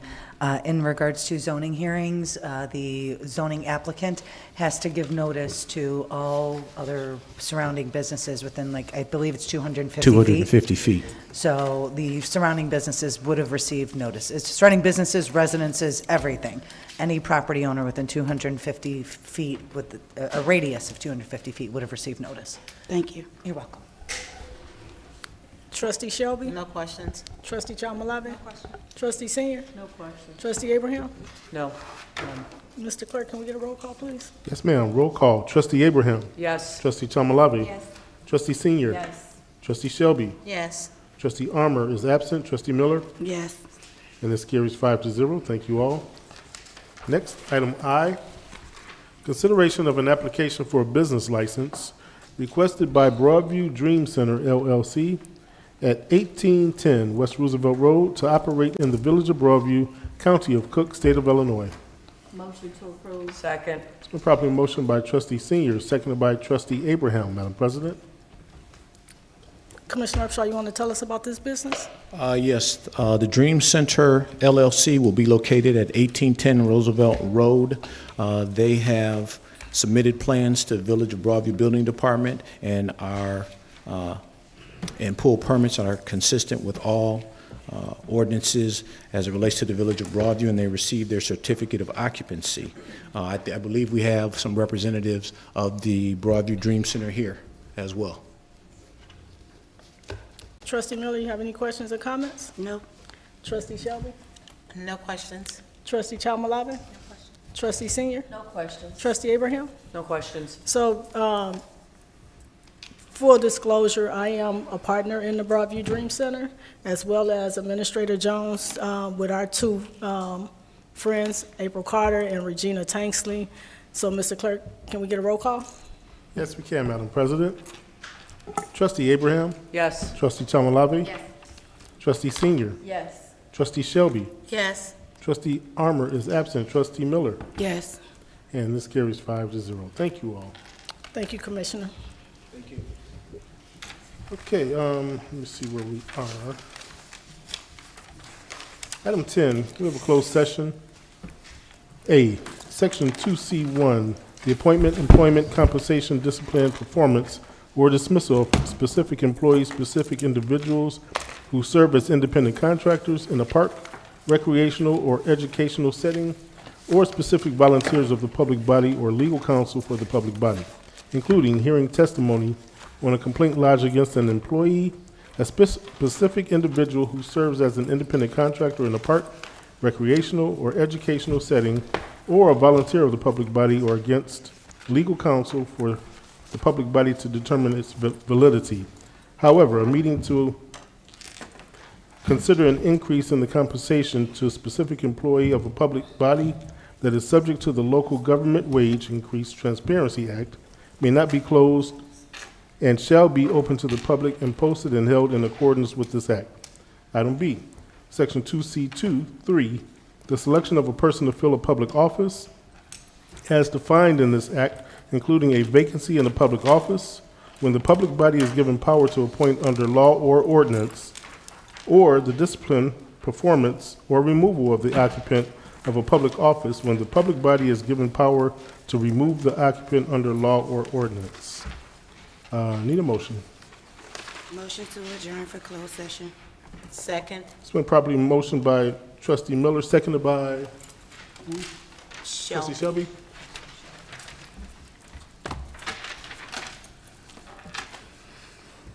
in regards to zoning hearings, the zoning applicant has to give notice to all other surrounding businesses within, like, I believe it's 250 feet. 250 feet. So the surrounding businesses would have received notice. It's surrounding businesses, residences, everything. Any property owner within 250 feet with a radius of 250 feet would have received notice. Thank you. You're welcome. Trustee Shelby? No questions. Trustee Chalmalabi? Trustee Senior? No questions. Trustee Abraham? No. Mr. Clerk, can we get a roll call, please? Yes, ma'am. Roll call. Trustee Abraham. Yes. Trustee Chalmalabi. Yes. Trustee Senior. Yes. Trustee Shelby. Yes. Trustee Armour is absent. Trustee Miller. Yes. And this carries 5-0. Thank you all. Next, item I, consideration of an application for a business license requested by Broadview Dream Center LLC at 1810 West Roosevelt Road to operate in the Village of Broadview, County of Cook, State of Illinois. Motion to approve. Second. It's been properly motioned by Trustee Senior, seconded by Trustee Abraham. Madam President. Commissioner Upshaw, you want to tell us about this business? Yes, the Dream Center LLC will be located at 1810 Roosevelt Road. They have submitted plans to the Village of Broadview Building Department and pull permits that are consistent with all ordinances as it relates to the Village of Broadview, and they received their certificate of occupancy. I believe we have some representatives of the Broadview Dream Center here as well. Trustee Miller, you have any questions or comments? No. Trustee Shelby? No questions. Trustee Chalmalabi? Trustee Senior? No questions. Trustee Abraham? No questions. So, full disclosure, I am a partner in the Broadview Dream Center, as well as Administrator Jones, with our two friends, April Carter and Regina Tanksley. So, Mr. Clerk, can we get a roll call? Yes, we can, Madam President. Trustee Abraham. Yes. Trustee Chalmalabi. Yes. Trustee Senior. Yes. Trustee Shelby. Yes. Trustee Armour is absent. Trustee Miller. Yes. And this carries 5-0. Thank you all. Thank you, Commissioner. Okay, let me see where we are. Item 10, we have a closed session. A, Section 2C1, the appointment, employment, compensation, discipline, performance, or dismissal of specific employees, specific individuals who serve as independent contractors in a park, recreational, or educational setting, or specific volunteers of the public body or legal counsel for the public body, including hearing testimony on a complaint lodged against an employee, a specific individual who serves as an independent contractor in a park, recreational, or educational setting, or a volunteer of the public body, or against legal counsel for the public body to determine its validity. However, a meeting to consider an increase in the compensation to a specific employee of a public body that is subject to the Local Government Wage Increase Transparency Act may not be closed and shall be open to the public and posted and held in accordance with this act. Item B, Section 2C2(3), the selection of a person to fill a public office as defined in this act, including a vacancy in a public office, when the public body is given power to appoint under law or ordinance, or the discipline, performance, or removal of the occupant of a public office when the public body is given power to remove the occupant under law or ordinance. Need a motion. Motion to adjourn for closed session. Second. It's been properly motioned by Trustee Miller, seconded by Trustee Shelby.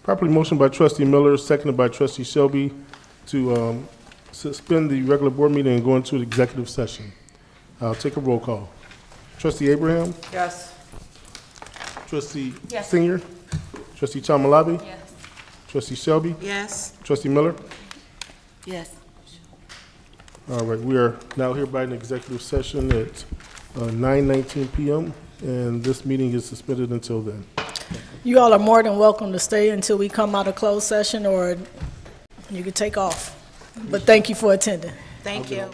Properly motioned by Trustee Miller, seconded by Trustee Shelby to suspend the regular board meeting and go into the executive session. I'll take a roll call. Trustee Abraham? Yes. Trustee Yes. Senior? Trustee Chalmalabi? Yes. Trustee Shelby? Yes. Trustee Miller? Yes. All right, we are now hereby in executive session at 9:19 p.m., and this meeting is suspended until then. You all are more than welcome to stay until we come out of closed session, or you can take off. But thank you for attending. Thank you.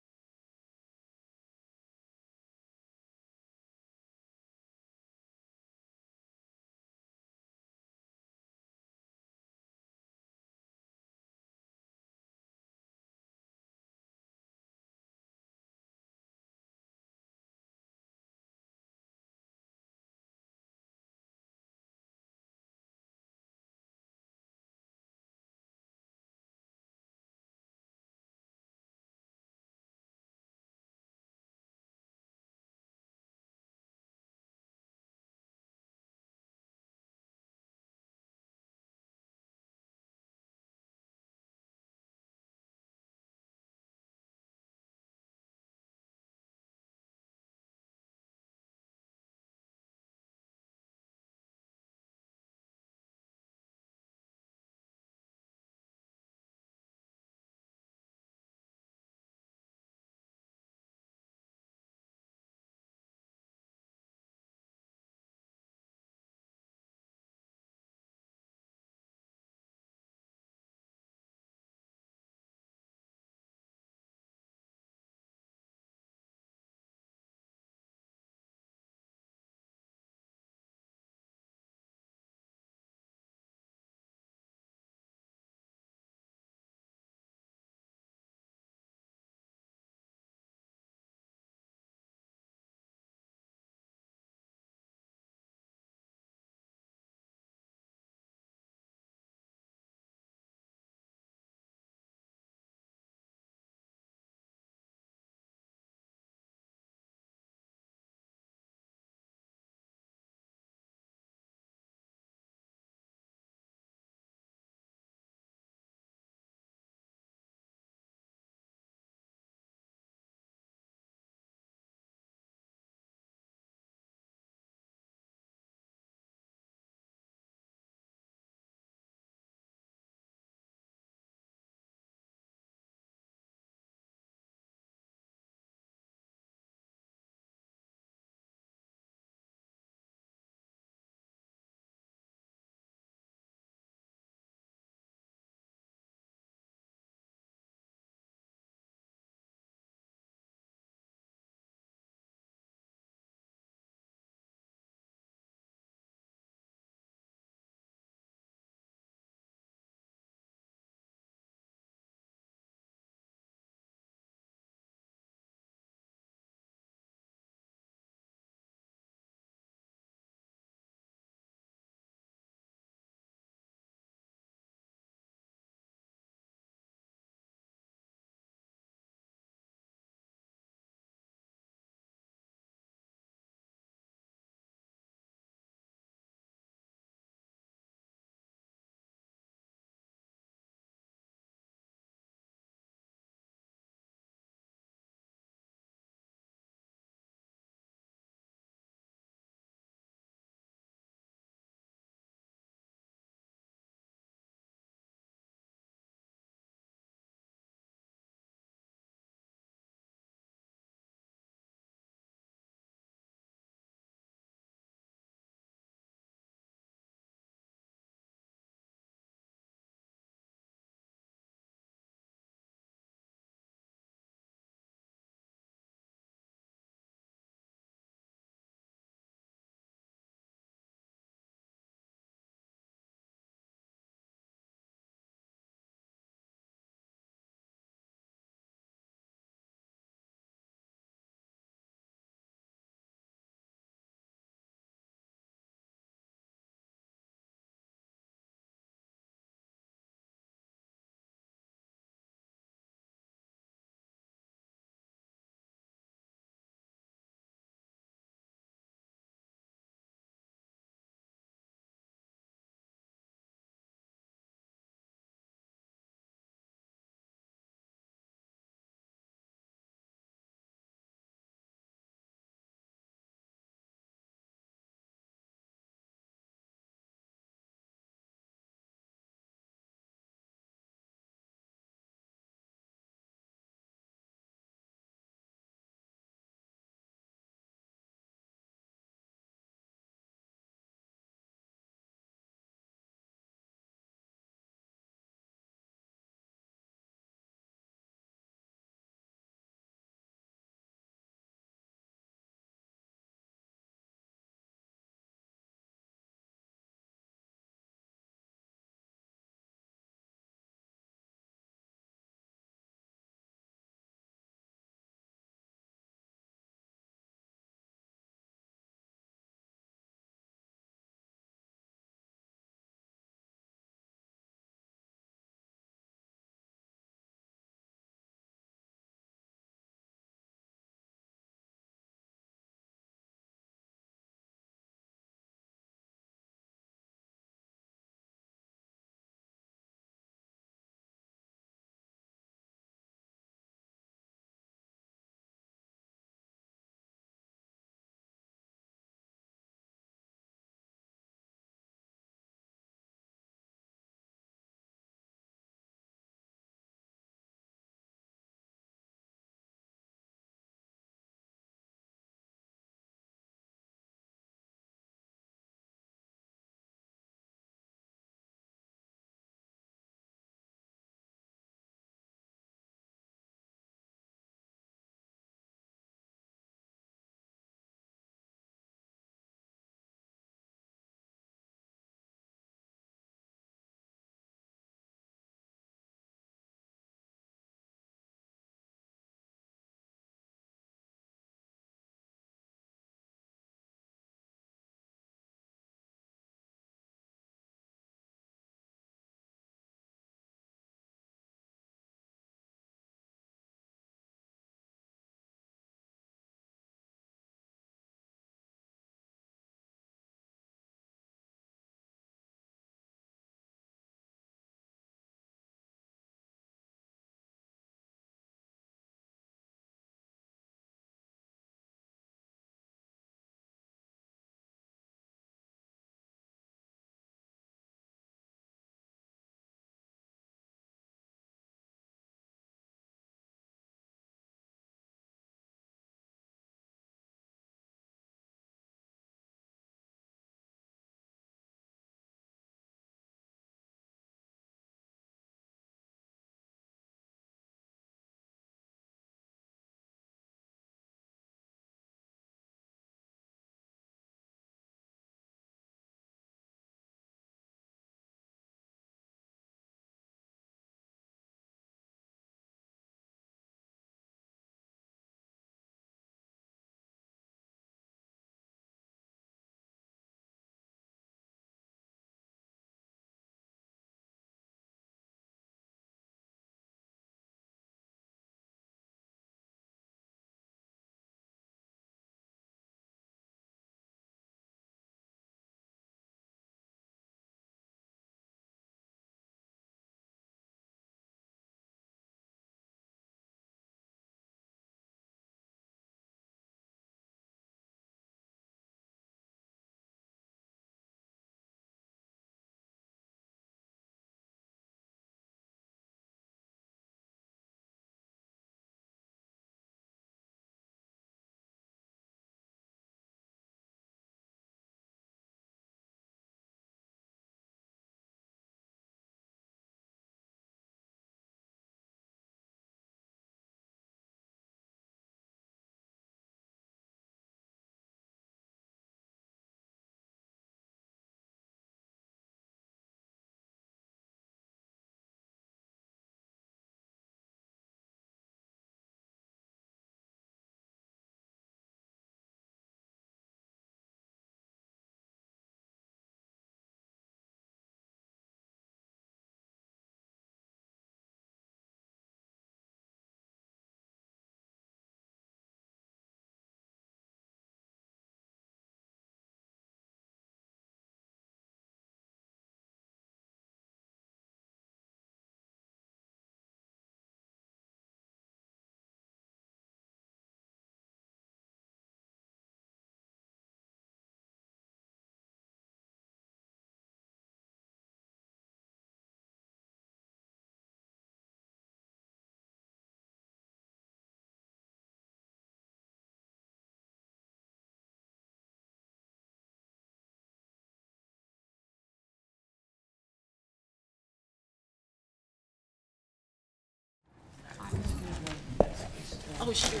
Oh, sure.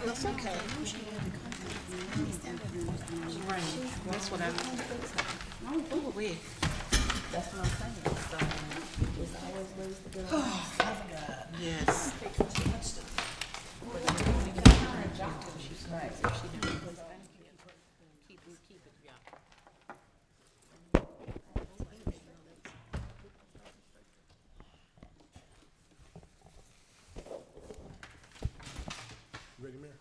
That's okay. Right, that's what oh, wait. That's what I'm saying. So, there's always ways to get around. Yes. Ready, Mayor?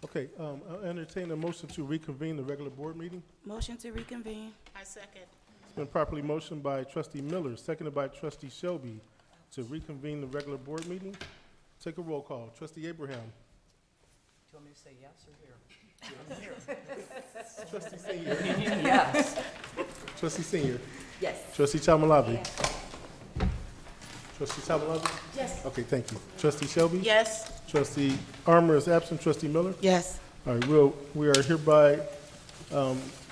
Okay, I'll entertain a motion to reconvene the regular board meeting. Motion to reconvene. I second. It's been properly motioned by trustee Miller, seconded by trustee Shelby to reconvene the regular board meeting. Take a roll call. Trustee Abraham. Do you want me to say yes or here? Trustee Senior. Yes. Trustee Senior. Yes. Trustee Chalmalabi. Trustee Chalmalabi? Yes. Okay, thank you. Trustee Shelby? Yes. Trustee Armour is absent. Trustee Miller? Yes. All right, we are hereby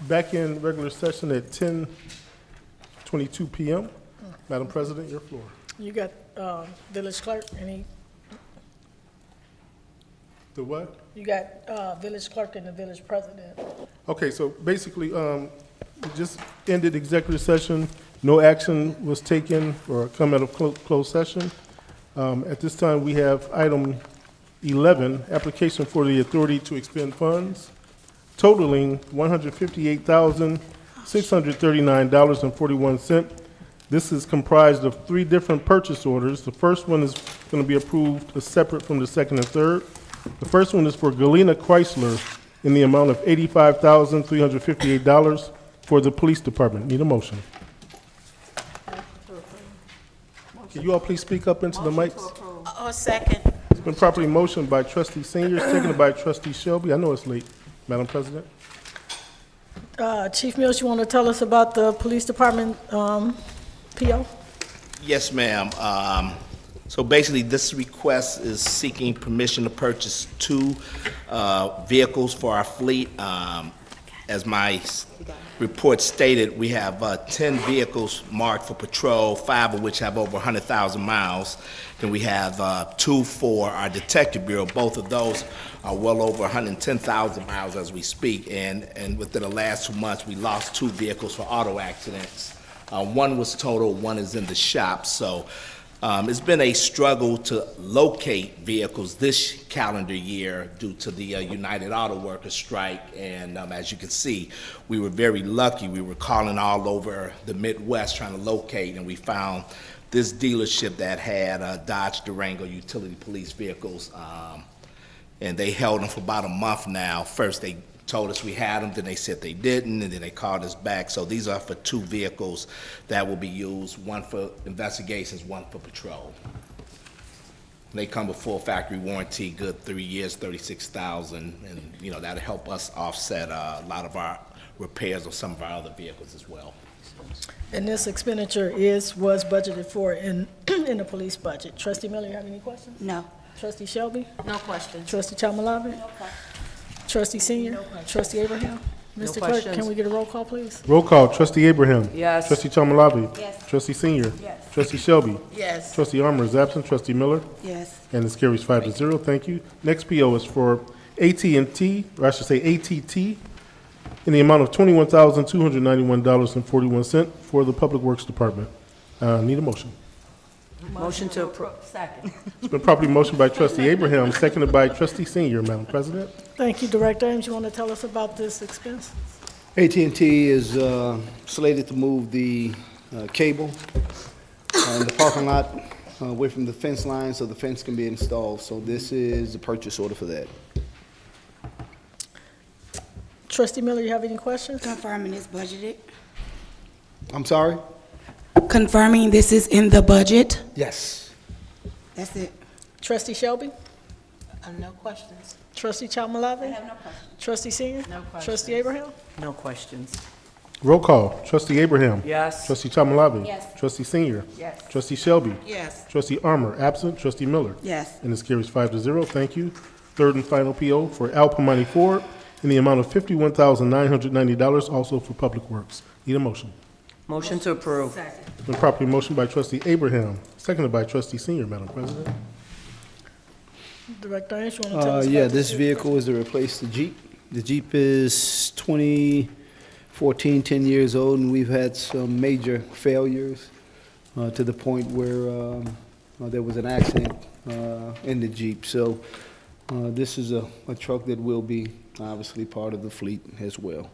back in regular session at 10:22 p.m. Madam President, your floor. You got village clerk, The what? you got village clerk and the village president. Okay, so basically, we just ended executive session. No action was taken or come out of closed session. At this time, we have item 11, application for the authority to expend funds totaling $158,639.41. This is comprised of 3 different purchase orders. The first one is going to be approved as separate from the second and third. The first one is for Galena Chrysler in the amount of $85,358 for the police department. Need a motion. Can you all please speak up into the mics? Oh, second. It's been properly motioned by trustee Senior, seconded by trustee Shelby. I know it's late, Madam President. Chief Mills, you want to tell us about the police department PO? Yes, ma'am. So basically, this request is seeking permission to purchase 2 vehicles for our fleet. As my report stated, we have 10 vehicles marked for patrol, 5 of which have over 100,000 miles. Then we have 2 for our detective bureau. Both of those are well over 110,000 miles as we speak. And within the last 2 months, we lost 2 vehicles for auto accidents. One was totaled, one is in the shop. So it's been a struggle to locate vehicles this calendar year due to the United Auto Workers strike. And as you can see, we were very lucky. We were calling all over the Midwest trying to locate, and we found this dealership that had Dodge Durango utility police vehicles. And they held them for about a month now. First, they told us we had them, then they said they didn't, and then they called us back. So these are for 2 vehicles that will be used, one for investigations, one for patrol. They come with full factory warranty, good 3 years, 36,000, and that'll help us offset a lot of our repairs of some of our other vehicles as well. And this expenditure was budgeted for in the police budget. Trustee Miller, you have any questions? No. Trustee Shelby? No questions. Trustee Chalmalabi? No questions. Trustee Senior? Trustee Abraham? Mr. Clerk, questions. can we get a roll call, please? Roll call. Trustee Abraham. Yes. Trustee Chalmalabi. Yes. Trustee Senior. Yes. Trustee Shelby. Yes. Trustee Armour is absent. Trustee Miller. Yes. And this carries 5-0. Thank you. Next PO is for AT&T, or I should say ATT, in the amount of $21,291.41 for the Public Works Department. Need a motion. Motion to approve. Second. It's been properly motioned by trustee Abraham, seconded by trustee Senior, Madam President. Thank you, Director Ames. You want to tell us about this expense? AT&T is slated to move the cable in the parking lot away from the fence line so the fence can be installed. So this is the purchase order for that. Trustee Miller, you have any questions? Confirming it's budgeted. I'm sorry? Confirming this is in the budget. Yes. That's it. Trustee Shelby? No questions. Trustee Chalmalabi? I have no questions. Trustee Senior? No questions. Trustee Abraham? No questions. Roll call. Trustee Abraham. Yes. Trustee Chalmalabi. Yes. Trustee Senior. Yes. Trustee Shelby. Yes. Trustee Armour, absent. Trustee Miller. Yes. And this carries 5-0. Thank you. Third and final PO for Al Pamani Ford in the amount of $51,990, also for Public Works. Need a motion. Motion to approve. Second. It's been properly motioned by trustee Abraham, seconded by trustee Senior, Madam President. Director Ainge, you want to tell us Yeah, about this vehicle is to replace the Jeep. The Jeep is 2014, 10 years old, and we've had some major failures to the point where there was an accident in the Jeep. So this is a truck that will be obviously part of the fleet as well.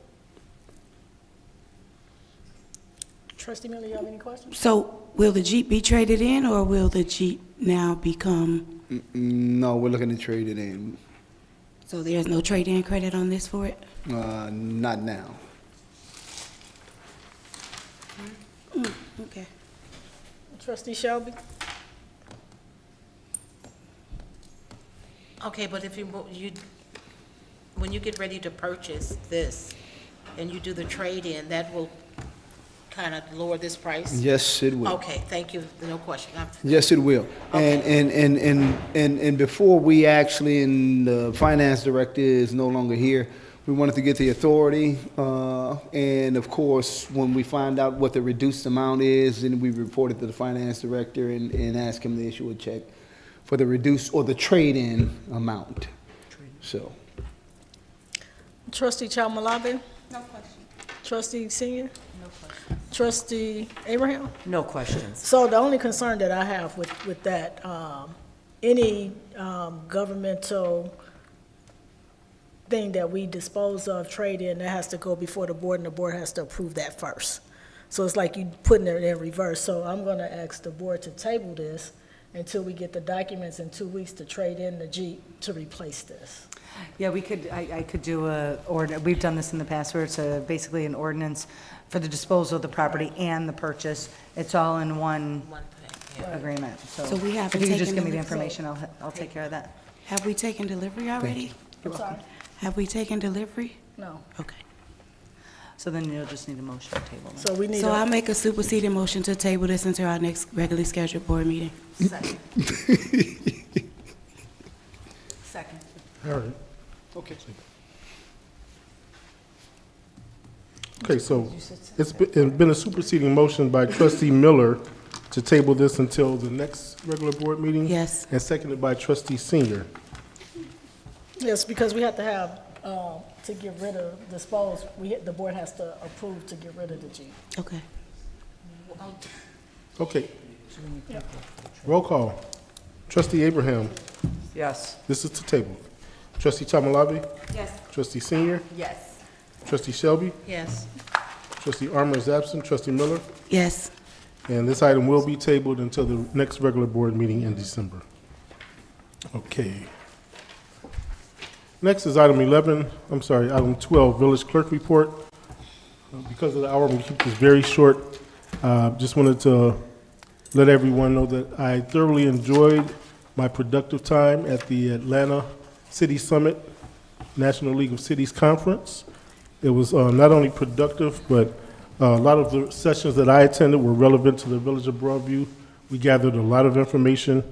Trustee Miller, you have any questions? So will the Jeep be traded in, or will the Jeep now become, No, we're looking to trade it in. so there's no trade-in credit on this for it? Not now. Okay. Trustee Shelby? Okay, but if when you get ready to purchase this and you do the trade-in, that will kind of lower this price? Yes, it will. Okay, thank you, no question. Yes, it will. And before we actually, and the finance director is no longer here, we wanted to get the authority. And of course, when we find out what the reduced amount is, then we report it to the finance director and ask him to issue a check for the reduced or the trade-in amount. So. Trustee Chalmalabi? No question. Trustee Senior? No question. Trustee Abraham? No questions. So the only concern that I have with that, any governmental thing that we dispose of, trade in, that has to go before the board, and the board has to approve that first. So it's like you putting it in reverse. So I'm gonna ask the board to table this until we get the documents in 2 weeks to trade in the Jeep to replace this. Yeah, we could, I could do we've done this in the past where it's basically an ordinance for the disposal of the property and the purchase. It's all in one agreement. So we haven't if you could just taken give me the delivery. information, I'll take care of that. Have we taken delivery already? I'm sorry? Have we taken delivery? No. Okay. So then you'll just need a motion to table that. So we need So a- I'll make a superseding motion to table this until our next regularly scheduled board meeting. Second. Second. All right. Okay. Okay, so it's been a superseding motion by trustee Miller to table this until the next regular board meeting? Yes. And seconded by trustee Senior. Yes, because we have to have, to get rid of, dispose, the board has to approve to get rid of the Jeep. Okay. Okay. Roll call. Trustee Abraham. Yes. This is to table. Trustee Chamalabi? Yes. Trustee Senior? Yes. Trustee Shelby? Yes. Trustee Armour is absent. Trustee Miller? Yes. And this item will be tabled until the next regular board meeting in December. Okay. Next is item 12, Village Clerk Report. Because of the hour, I'm going to keep this very short. Just wanted to let everyone know that I thoroughly enjoyed my productive time at the Atlanta City Summit National League of Cities Conference. It was not only productive, but a lot of the sessions that I attended were relevant to the Village of Broadview. We gathered a lot of information.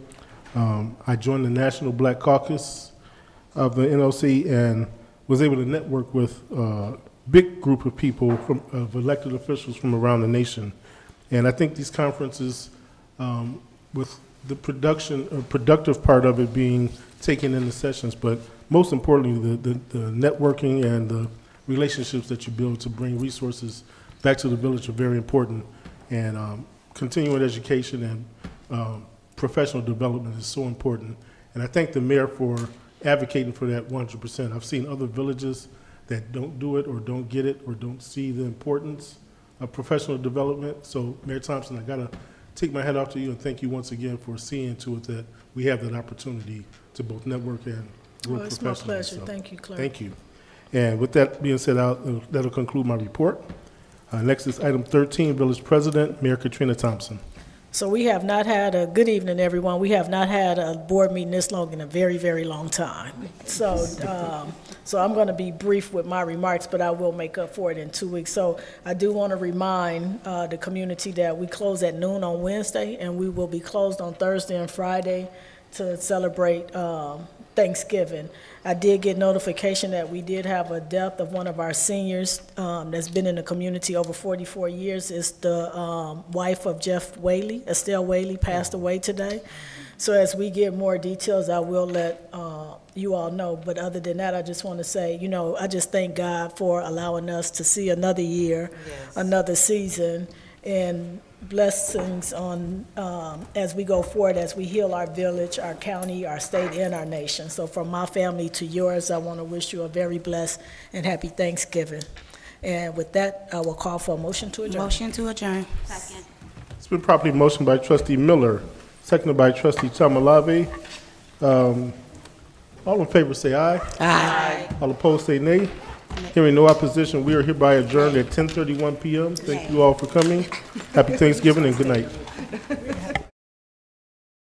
I joined the National Black Caucus of the NLC and was able to network with a big group of people, of elected officials from around the nation. And I think these conferences, with the productive part of it being taken in the sessions, but most importantly, the networking and the relationships that you build to bring resources back to the village are very important. And continuing education and professional development is so important. And I thank the mayor for advocating for that 100%. I've seen other villages that don't do it or don't get it or don't see the importance of professional development. So Mayor Thompson, I gotta take my hat off to you and thank you once again for seeing to it that we have that opportunity to both network and work It's professionally. my pleasure. So, Thank you, Clerk. Thank you. And with that being said, that'll conclude my report. Next is item 13, Village President, Mayor Katrina Thompson. So we have not had a, good evening, everyone. We have not had a board meeting this long in a very, very long time. So, so I'm going to be brief with my remarks, but I will make up for it in 2 weeks. So I do want to remind the community that we close at noon on Wednesday, and we will be closed on Thursday and Friday to celebrate Thanksgiving. I did get notification that we did have a death of one of our seniors that's been in the community over 44 years. It's the wife of Jeff Whaley. Estelle Whaley passed away today. So as we get more details, I will let you all know. But other than that, I just want to say, you know, I just thank God for allowing us to see another year, another season, and blessings on as we go forward, as we heal our village, our county, our state, and our nation. So from my family to yours, I want to wish you a very blessed and happy Thanksgiving. And with that, I will call for a motion to adjourn. Motion to adjourn. Second. It's been properly motioned by trustee Miller, seconded by trustee Chamalave. All in favor say aye. Aye. All opposed say nay. Hearing no opposition, we are hereby adjourned at 10:31 p.m. Thank you all for coming. Happy Thanksgiving and good night.